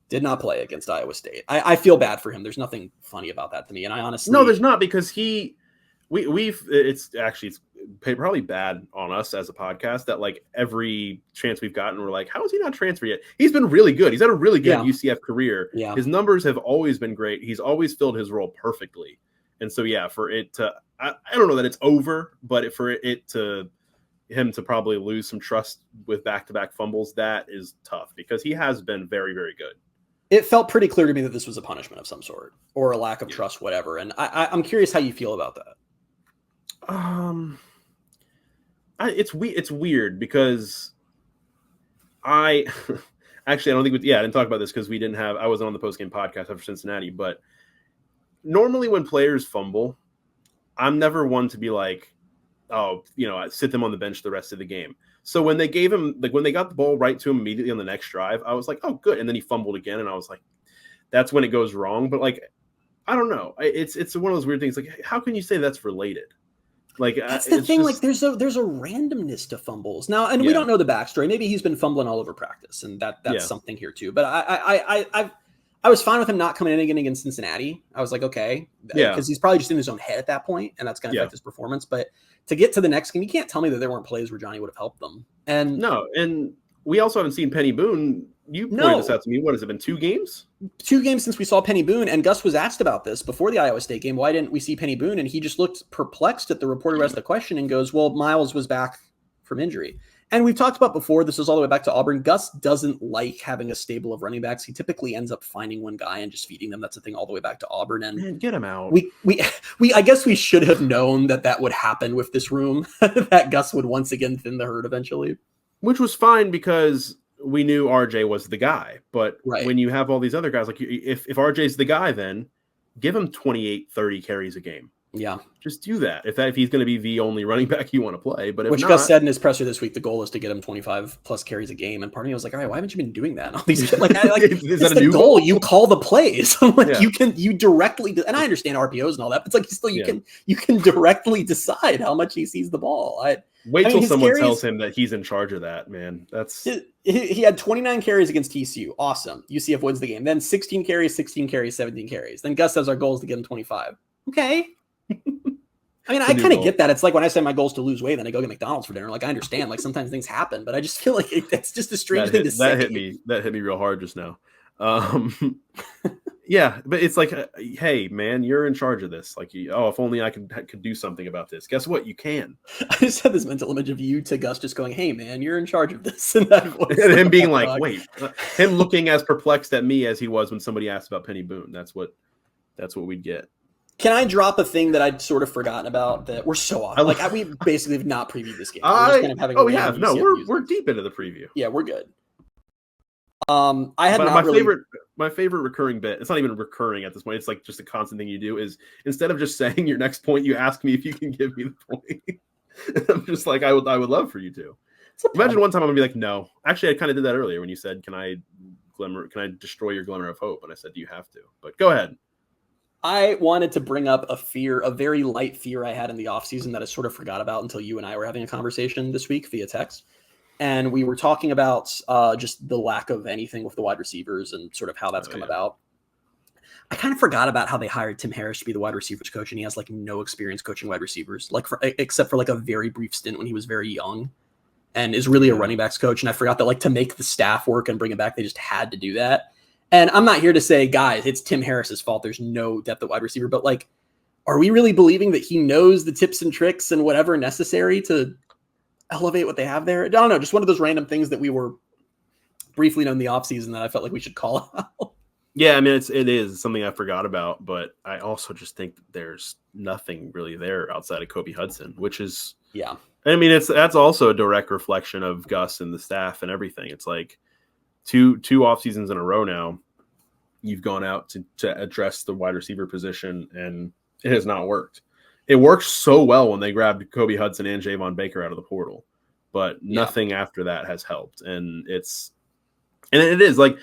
Did not play against Iowa State. I feel bad for him. There's nothing funny about that to me, and I honestly there's not, because it's probably bad on us as a podcast that like every chance we've gotten, we're like, how is he not transferred yet? He's been really good. He's had a really good UCF career. Yeah. His numbers have always been great. He's always filled his role perfectly. And so, yeah, for it to, I don't know that it's over, but for him to probably lose some trust with back-to-back fumbles, that is tough because he has been very, very good. It felt pretty clear to me that this was a punishment of some sort or a lack of trust, whatever. And I'm curious how you feel about that. It's weird because I actually, I don't think I didn't talk about this because I wasn't on the post-game podcast after Cincinnati, but normally when players fumble, I'm never one to be like, oh, I sit them on the bench the rest of the game. So when they gave him, like when they got the ball right to him immediately on the next drive, I was like, oh, good. And then he fumbled again. And I was like, that's when it goes wrong. But like, I don't know. It's one of those weird things. Like, how can you say that's related? Like, that's the thing. Like there's a randomness to fumbles now. And we don't know the backstory. Maybe he's been fumbling all over practice and that's something here too. But I was fine with him not coming in again against Cincinnati. I was like, okay, because he's probably just in his own head at that point, and that's going to affect his performance. But to get to the next game, you can't tell me that there weren't plays where Johnny would have helped them. And no, and we also haven't seen Penny Boone. You pointed this out to me. What has it been? 2 games? 2 games since we saw Penny Boone, and Gus was asked about this before the Iowa State game. Why didn't we see Penny Boone? And he just looked perplexed at the reporter who asked the question and goes, well, Miles was back from injury. And we've talked about before, this is all the way back to Auburn. Gus doesn't like having a stable of running backs. He typically ends up finding one guy and just feeding them. That's the thing all the way back to Auburn. And man, get him out. We I guess we should have known that would happen with this room, that Gus would once again thin the herd eventually. Which was fine because we knew RJ was the guy. But when you have all these other guys, like if RJ's the guy, then give him 28, 30 carries a game. Yeah, just do that. If he's going to be the only running back you want to play, but if which not, Gus said in his presser this week, the goal is to get him 25 plus carries a game. And part of me was like, all right, why haven't you been doing that? And all these is that a new goal? You call the plays. I'm like, you directly, and I understand RPOs and all that, but it's like you can directly decide how much he sees the ball. Wait till someone tells him that he's in charge of that, man. That's he had 29 carries against TCU. Awesome. UCF wins the game. Then 16 carries, 17 carries. Then Gus says our goal is to get him 25. Okay. I mean, I kind of get that. It's like when I say my goal is to lose weight, then I go get McDonald's for dinner. Like, I understand. Like, sometimes things happen, but I just feel like that's just a strange thing to say. That hit me real hard just now. Yeah, but it's like, hey, man, you're in charge of this. Like, if only I could do something about this. Guess what? You can. I just had this mental image of you to Gus just going, hey, man, you're in charge of this. And that voice, and him being like, wait. Him looking as perplexed at me as he was when somebody asked about Penny Boone. That's what we'd get. Can I drop a thing that I'd sort of forgotten about that we're so off? Like, we basically have not previewed this game. We're just kind of we have. No, we're deep into the preview. Yeah, we're good. My favorite recurring bit. It's not even recurring at this point. It's like just a constant thing you do is instead of just saying your next point, you ask me if you can give me the point. I'm just like, I would love for you to. Imagine one time I'm gonna be like, no. Actually, I kind of did that earlier when you said, can I destroy your glimmer of hope? And I said, do you have to? But go ahead. I wanted to bring up a very light fear I had in the offseason that I sort of forgot about until you and I were having a conversation this week via text. And we were talking about just the lack of anything with the wide receivers and sort of how that's come about. I kind of forgot about how they hired Tim Harris to be the wide receivers coach, and he has like no experience coaching wide receivers, except for like a very brief stint when he was very young, and is really a running backs coach. And I forgot that like to make the staff work and bring him back, they just had to do that. And I'm not here to say, guys, it's Tim Harris's fault. There's no depth at wide receiver. But, like, are we really believing that he knows the tips and tricks and whatever necessary to elevate what they have there? I don't know. Just one of those random things that we were briefly known in the offseason that I felt like we should call out. Yeah, I mean, it is something I forgot about. But I also just think that there's nothing really there outside of Kobe Hudson, which is – yeah. I mean, that's also a direct reflection of Gus and the staff and everything. It's like – two off seasons in a row now, you've gone out to address the wide receiver position, and it has not worked. It worked so well when they grabbed Kobe Hudson and Javon Baker out of the portal, but nothing after that has helped. And it is like,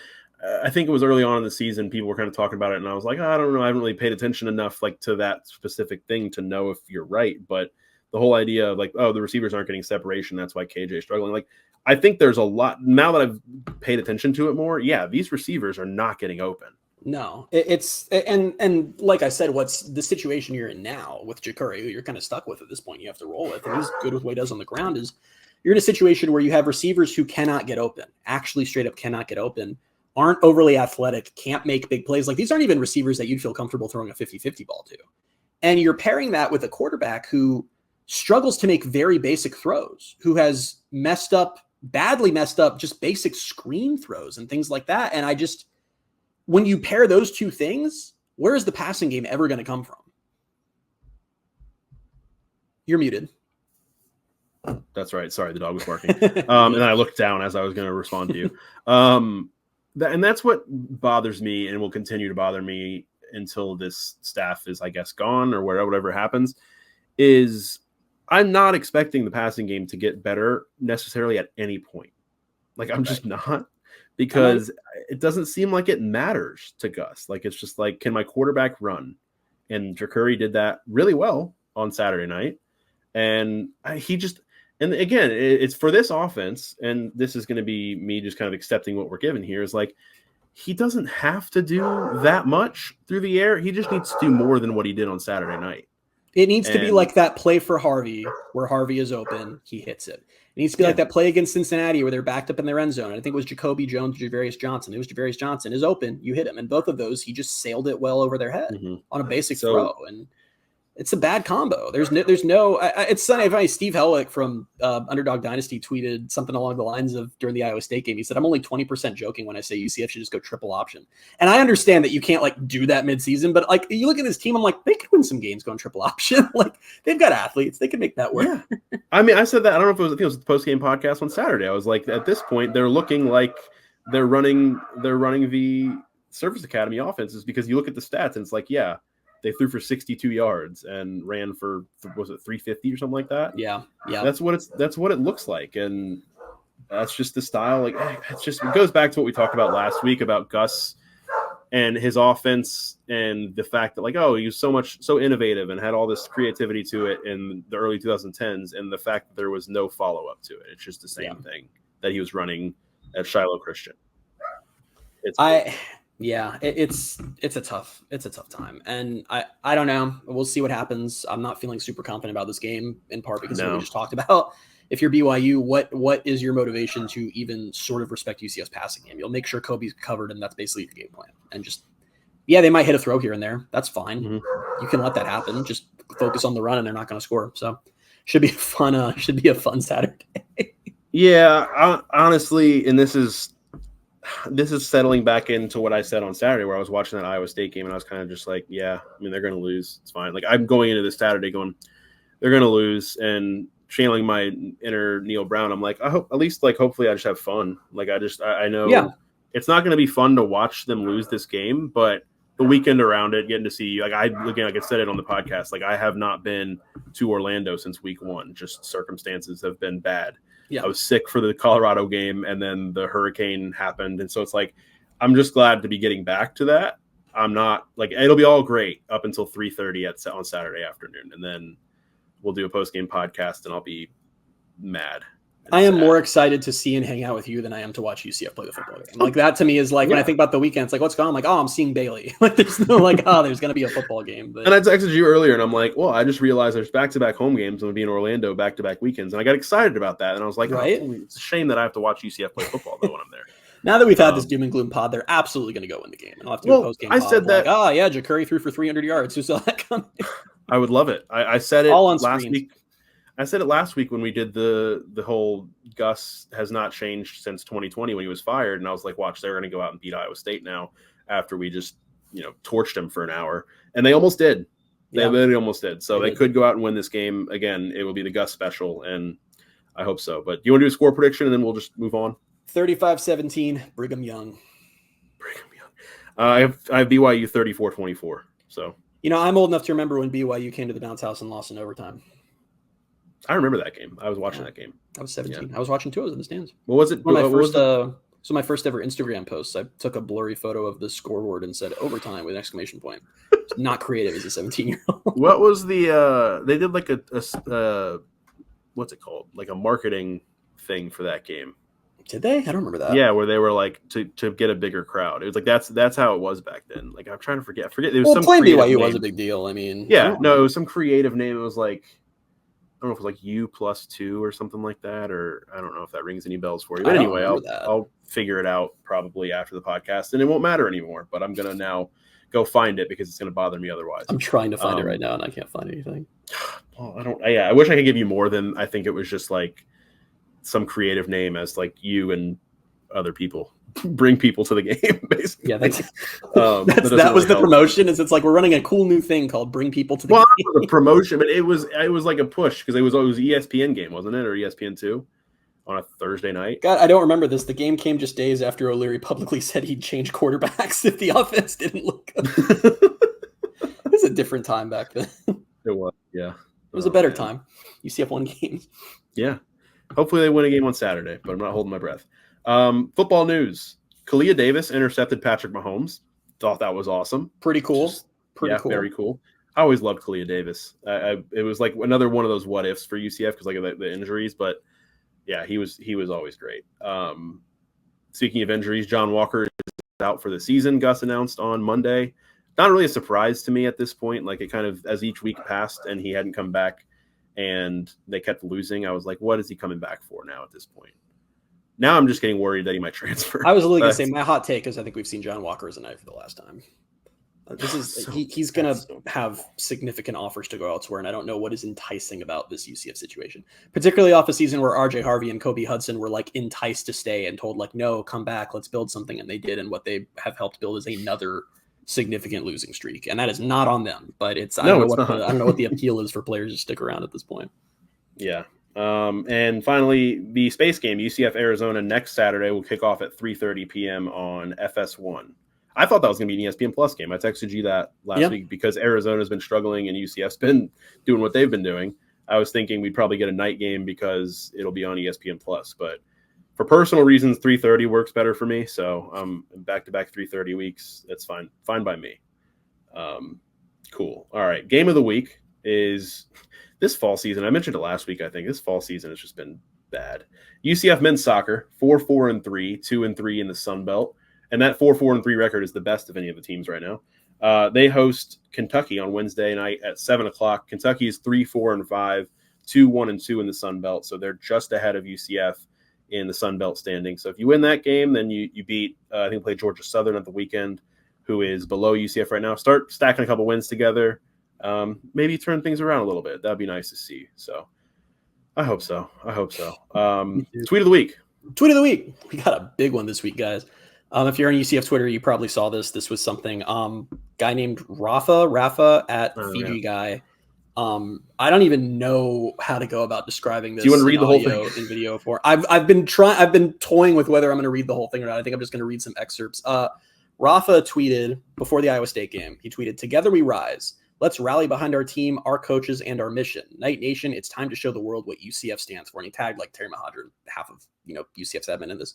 I think it was early on in the season, people were kind of talking about it, and I was like, I don't know, I haven't really paid attention enough like to that specific thing to know if you're right. But the whole idea of like, oh, the receivers aren't getting separation, that's why KJ is struggling. Like, I think there's a lot now that I've paid attention to it more. Yeah, these receivers are not getting open. No, and like I said, what's the situation you're in now with Jacurri, who you're kind of stuck with at this point, you have to roll with, and he's good with what he does on the ground, is you're in a situation where you have receivers who cannot get open, actually straight up cannot get open, aren't overly athletic, can't make big plays. Like, these aren't even receivers that you'd feel comfortable throwing a 50-50 ball to. And you're pairing that with a quarterback who struggles to make very basic throws, who has badly messed up just basic screen throws and things like that. And when you pair those two things, where is the passing game ever going to come from? You're muted. That's right. Sorry, the dog was barking. And I looked down as I was going to respond to you. And that's what bothers me and will continue to bother me until this staff is, I guess, gone or whatever happens, is I'm not expecting the passing game to get better necessarily at any point. Like, I'm just not, because it doesn't seem like it matters to Gus. Like, it's just like, can my quarterback run? And Jacurri did that really well on Saturday night. And and again, it's for this offense, and this is going to be me just kind of accepting what we're given here, is like, he doesn't have to do that much through the air. He just needs to do more than what he did on Saturday night. It needs to be like that play for Harvey, where Harvey is open, he hits it. It needs to be like that play against Cincinnati, where they're backed up in their end zone. And I think it was Jacoby Jones, Javarius Johnson. It was Javarius Johnson is open, you hit him. And both of those, he just sailed it well over their head on a basic throw. And it's a bad combo. There's no. It's funny. Steve Hellick from Underdog Dynasty tweeted something along the lines of, during the Iowa State game, he said, "I'm only 20% joking when I say UCF should just go triple option." And I understand that you can't like do that midseason, but like, you look at this team, I'm like, they could win some games going triple option. Like, they've got athletes, they can make that work. Yeah. I mean, I said that. I don't know if it was the post game podcast on Saturday. I was like, at this point, they're looking like they're running the Service Academy offenses, because you look at the stats and it's like, yeah. They threw for 62 yards and ran for, was it 350 or something like that? Yeah. That's what it looks like, and that's just the style. Like, it goes back to what we talked about last week about Gus and his offense, and the fact that, like, oh, he was so innovative and had all this creativity to it in the early 2010s, and the fact that there was no follow up to it. It's just the same thing that he was running at Shiloh Christian. It's a tough time, and I don't know. We'll see what happens. I'm not feeling super confident about this game, in part because of what we just talked about. If you're BYU, what is your motivation to even sort of respect UCF's passing game? You'll make sure Kobe's covered, and that's basically your game plan. And just, they might hit a throw here and there. That's fine. You can let that happen. Just focus on the run, and they're not going to score. So should be a fun Saturday. Yeah, honestly, and this is settling back into what I said on Saturday, where I was watching that Iowa State game, and I was kind of just like, yeah, I mean, they're going to lose. It's fine. Like, I'm going into this Saturday going, they're going to lose, and channeling my inner Neil Brown, I'm like, hopefully I just have fun. Like, I know it's not going to be fun to watch them lose this game, but the weekend around it, getting to see, like I said it on the podcast, like, I have not been to Orlando since week 1. Just circumstances have been bad. Yeah. I was sick for the Colorado game, and then the hurricane happened. And so it's like, I'm just glad to be getting back to that. I'm not like, it'll be all great up until 3:30 on Saturday afternoon. And then we'll do a post-game podcast, and I'll be mad. I am more excited to see and hang out with you than I am to watch UCF play the football game. Like, that to me is like, when I think about the weekend, it's like, what's going on? I'm like, oh, I'm seeing Bailey. Like, there's no like, oh, there's going to be a football game. But... And I texted you earlier, and I'm like, well, I just realized there's back-to-back home games. I'm going to be in Orlando back-to-back weekends. And I got excited about that. And I was like, right? Oh, it's a shame that I have to watch UCF play football, though, when I'm there. Now that we've had this doom and gloom pod, they're absolutely going to go win the game. And I'll have to do a post-game pod. I said that. Like, oh, yeah, Jacurri threw for 300 yards. Who saw that coming? I would love it. I said it all on last screens. week. I said it last week when we did the whole Gus has not changed since 2020 when he was fired. And I was like, watch, they're going to go out and beat Iowa State now after we just, torched them for an hour. And they almost did. They almost did. So they could go out and win this game. Again, it will be the Gus special, and I hope so. But do you want to do a score prediction, and then we'll just move on? 35-17, Brigham Young. I have BYU 34-24. So, I'm old enough to remember when BYU came to the bounce house and lost in overtime. I remember that game. I was watching that game. I was 17. Yeah. I was watching too. I was in the stands. What was it? So my first ever Instagram post, I took a blurry photo of the scoreboard and said overtime with an exclamation point. It's not creative as a 17-year-old. What was the they did like a what's it called? Like a marketing thing for that game. Did they? I don't remember that. Yeah, where they were like to get a bigger crowd. It was like that's how it was back then. Like I'm trying to forget. It was some playing creative BYU name. was a big deal. I mean, yeah, no, it was some creative name. It was like I don't know if it was like U+2 or something like that, or I don't know if that rings any bells for you. But anyway, I'll figure it out probably after the podcast, and it won't matter anymore. But I'm gonna now go find it because it's gonna bother me otherwise. I'm trying to find it right now, and I can't find anything. Well, I wish I could give you more than I think it was just like some creative name as like you and other people bring people to the game, basically. Yeah, that was the promotion. It's like we're running a cool new thing called "Bring People to the Game." It was a promotion, but it was like a push because it was ESPN game, wasn't it, or ESPN2 on a Thursday night? God, I don't remember this. The game came just days after O'Leary publicly said he'd change quarterbacks if the offense didn't look good. It was a different time back then. It was, yeah. It was a better time. UCF won games. Yeah. Hopefully they win a game on Saturday, but I'm not holding my breath. Football news. Kalia Davis intercepted Patrick Mahomes. Thought that was awesome. Pretty cool. Cool. Very cool. I always loved Kalia Davis. It was like another one of those what ifs for UCF because like the injuries, but yeah, he was always great. Speaking of injuries, John Walker is out for the season. Gus announced on Monday. Not really a surprise to me at this point. Like it kind of as each week passed and he hadn't come back and they kept losing. I was like, what is he coming back for now at this point? Now I'm just getting worried that he might transfer. I was literally going to say my hot take is I think we've seen John Walker as a knife for the last time. He's going to have significant offers to go elsewhere, and I don't know what is enticing about this UCF situation, particularly off a season where RJ Harvey and Kobe Hudson were like enticed to stay and told like, no, come back, let's build something, and they did, and what they have helped build is another significant losing streak, and that is not on them. But I don't know what the appeal is for players to stick around at this point. Yeah. And finally, the space game, UCF Arizona next Saturday will kick off at 3:30 p.m. on FS1. I thought that was going to be an ESPN Plus game. I texted you that last week because Arizona's been struggling and UCF's been doing what they've been doing. I was thinking we'd probably get a night game because it'll be on ESPN Plus. But for personal reasons, 3:30 works better for me. So back-to-back 3:30 weeks. That's fine. Fine by me. Cool. All right. Game of the week is this fall season. I mentioned it last week, I think. This fall season has just been bad. UCF men's soccer, 4-4-3, 2-3 in the Sun Belt. And that 4-4-3 record is the best of any of the teams right now. They host Kentucky on Wednesday night at 7 o'clock. Kentucky is 3-4-5, 2-1-2 in the Sun Belt. So they're just ahead of UCF in the Sun Belt standing. So if you win that game, then you beat, I think, play Georgia Southern at the weekend, who is below UCF right now. Start stacking a couple wins together. Maybe turn things around a little bit. That'd be nice to see. So I hope so. Tweet of the week. We got a big one this week, guys. If you're on UCF Twitter, you probably saw this. This was something guy named Rafa at Fiji Guy. I don't even know how to go about describing this. Do you want to read the whole thing in video form? I've been toying with whether I'm going to read the whole thing or not. I think I'm just going to read some excerpts. Rafa tweeted before the Iowa State game. He tweeted, "Together we rise. Let's rally behind our team, our coaches, and our mission. Knight Nation, it's time to show the world what UCF stands for." And he tagged like Terry Mahadra, half of UCF's admin in this.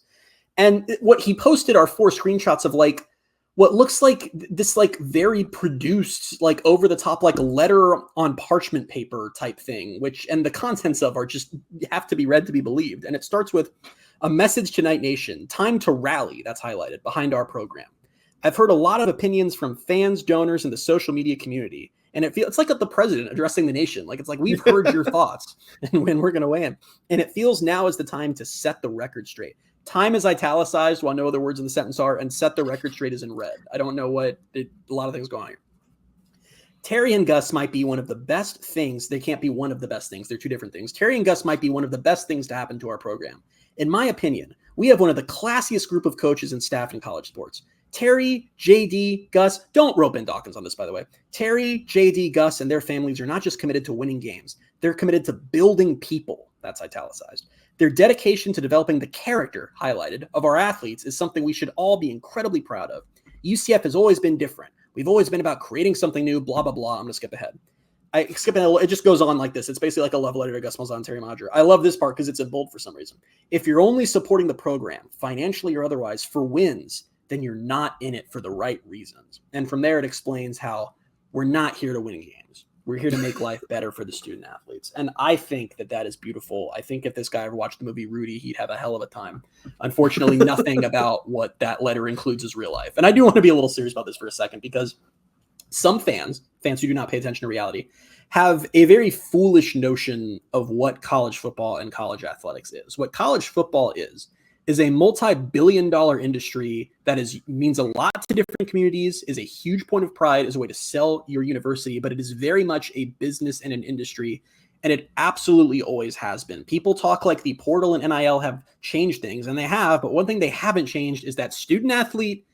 And what he posted are 4 screenshots of like what looks like this like very produced, like over the top, like letter on parchment paper type thing, and the contents of are just have to be read to be believed. And it starts with a message to Knight Nation, time to rally, that's highlighted, behind our program. I've heard a lot of opinions from fans, donors, and the social media community. And it's like the president addressing the nation. Like, it's like, we've heard your thoughts and when we're going to weigh in. And it feels now is the time to set the record straight. Time is italicized while no other words in the sentence are, and set the record straight is in red. I don't know a lot of things going on here. Terry and Gus might be one of the best things. They can't be one of the best things. They're two different things. Terry and Gus might be one of the best things to happen to our program. In my opinion, we have one of the classiest group of coaches and staff in college sports. Terry, JD, Gus, don't rope in Dawkins on this, by the way. Terry, JD, Gus, and their families are not just committed to winning games. They're committed to building people. That's italicized. Their dedication to developing the character, highlighted, of our athletes is something we should all be incredibly proud of. UCF has always been different. We've always been about creating something new, blah, blah, blah. I'm going to skip ahead. It just goes on like this. It's basically like a love letter to Gus Malzahn and Terry Mahadra. I love this part because it's in bold for some reason. If you're only supporting the program, financially or otherwise, for wins, then you're not in it for the right reasons. And from there, it explains how we're not here to win games. We're here to make life better for the student athletes. And I think that is beautiful. I think if this guy ever watched the movie Rudy, he'd have a hell of a time. Unfortunately, nothing about what that letter includes is real life. And I do want to be a little serious about this for a second, because some fans who do not pay attention to reality, have a very foolish notion of what college football and college athletics is. What college football is a multi-billion-dollar industry that means a lot to different communities, is a huge point of pride, is a way to sell your university, but it is very much a business and an industry, and it absolutely always has been. People talk like the portal and NIL have changed things, and they have, but one thing they haven't changed is that student athlete,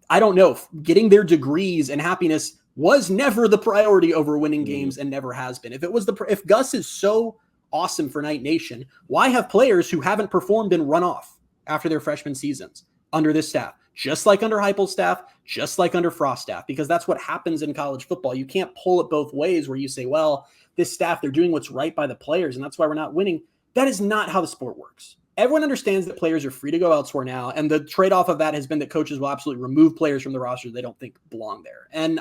I don't know, getting their degrees and happiness was never the priority over winning games, and never has been. If Gus is so awesome for Knight Nation, why have players who haven't performed been run off after their freshman seasons under this staff, just like under Heupel's staff, just like under Frost's staff? Because that's what happens in college football. You can't pull it both ways, where you say, well, this staff, they're doing what's right by the players, and that's why we're not winning. That is not how the sport works. Everyone understands that players are free to go elsewhere now, and the trade-off of that has been that coaches will absolutely remove players from the roster they don't think belong there. And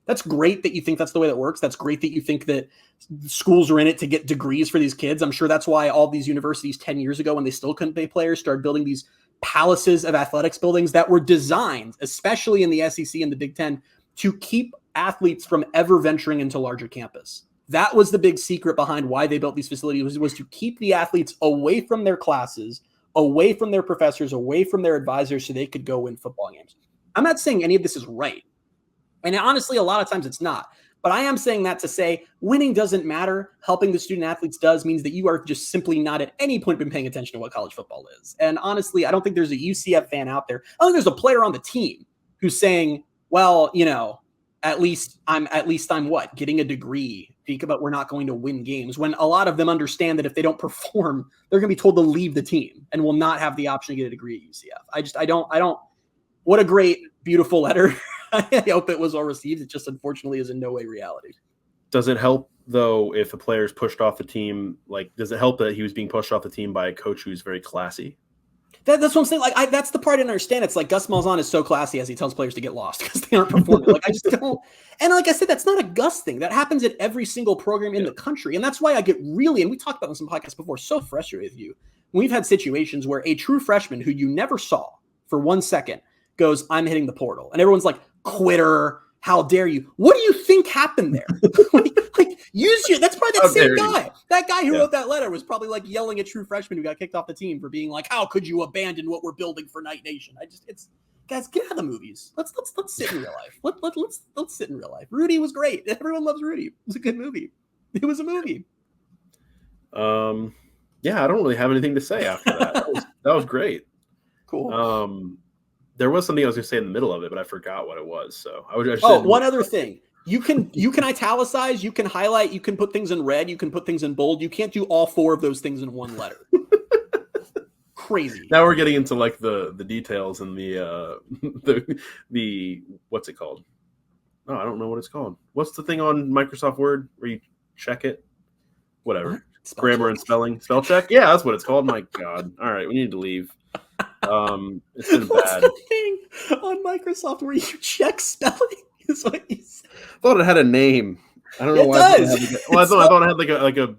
that's great that you think that's the way that works. That's great that you think that schools are in it to get degrees for these kids. I'm sure that's why all these universities 10 years ago, when they still couldn't pay players, started building these palaces of athletics buildings that were designed, especially in the SEC and the Big Ten, to keep athletes from ever venturing into larger campus. That was the big secret behind why they built these facilities, was to keep the athletes away from their classes, away from their professors, away from their advisors, so they could go win football games. I'm not saying any of this is right. And honestly, a lot of times it's not. But I am saying that to say winning doesn't matter. Helping the student athletes does, means that you are just simply not at any point been paying attention to what college football is. And honestly, I don't think there's a UCF fan out there. I think there's a player on the team who's saying, well, at least I'm what? Getting a degree, but we're not going to win games. When a lot of them understand that if they don't perform, they're going to be told to leave the team and will not have the option to get a degree at UCF. I don't, what a great, beautiful letter. I hope it was well received. It just unfortunately is in no way reality. Does it help, though, if a player's pushed off the team? Like, does it help that he was being pushed off the team by a coach who's very classy? That's what I'm saying. Like, that's the part I didn't understand. It's like Gus Malzahn is so classy as he tells players to get lost because they aren't performing. Like, I just don't. And like I said, that's not a Gus thing. That happens at every single program in the country. And that's why I get really, and we talked about this in podcasts before, so frustrated with you. We've had situations where a true freshman who you never saw for 1 second goes, I'm hitting the portal. And everyone's like, quitter, how dare you? What do you think happened there? That's probably that same guy. That guy who wrote that letter was probably like yelling at true freshmen who got kicked off the team for being like, how could you abandon what we're building for Knight Nation? Guys, get out of the movies. Let's sit in real life. Let's sit in real life. Rudy was great. Everyone loves Rudy. It was a good movie. It was a movie. Yeah, I don't really have anything to say after that. That was great. Cool. There was something I was going to say in the middle of it, but I forgot what it was. So one other thing. You can italicize, you can highlight, you can put things in red, you can put things in bold. You can't do all four of those things in one letter. Crazy. Now we're getting into like the details and the what's it called? Oh, I don't know what it's called. What's the thing on Microsoft Word where you check it? Whatever. Grammar and spelling. Spell check? Yeah, that's what it's called. My God. All right, we need to leave. It's been What's bad. the thing on Microsoft where you check spelling? Is what you said. I thought it had a name. I don't know why. I thought it had like a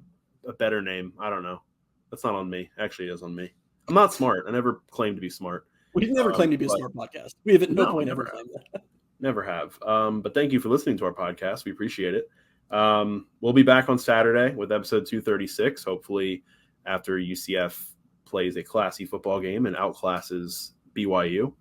better name. I don't know. That's not on me. Actually, it is on me. I'm not smart. I never claimed to be smart. We've never claimed to be a smart podcast. We have at no point ever claimed that. Never have. But thank you for listening to our podcast. We appreciate it. We'll be back on Saturday with episode 236. Hopefully, after UCF plays a classy football game and outclasses BYU.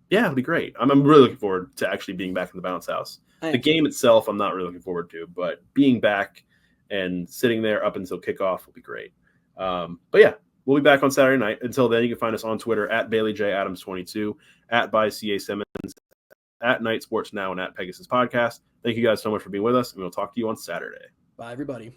Yeah, it'll be great. I'm really looking forward to actually being back in the bounce house. The game itself, I'm not really looking forward to, but being back and sitting there up until kickoff will be great. But yeah, we'll be back on Saturday night. Until then, you can find us on Twitter at BaileyJAdams22, at @ByCA Simmons, at Knight Sports Now, and at Pegasus Podcast. Thank you guys so much for being with us, and we'll talk to you on Saturday. Bye, everybody.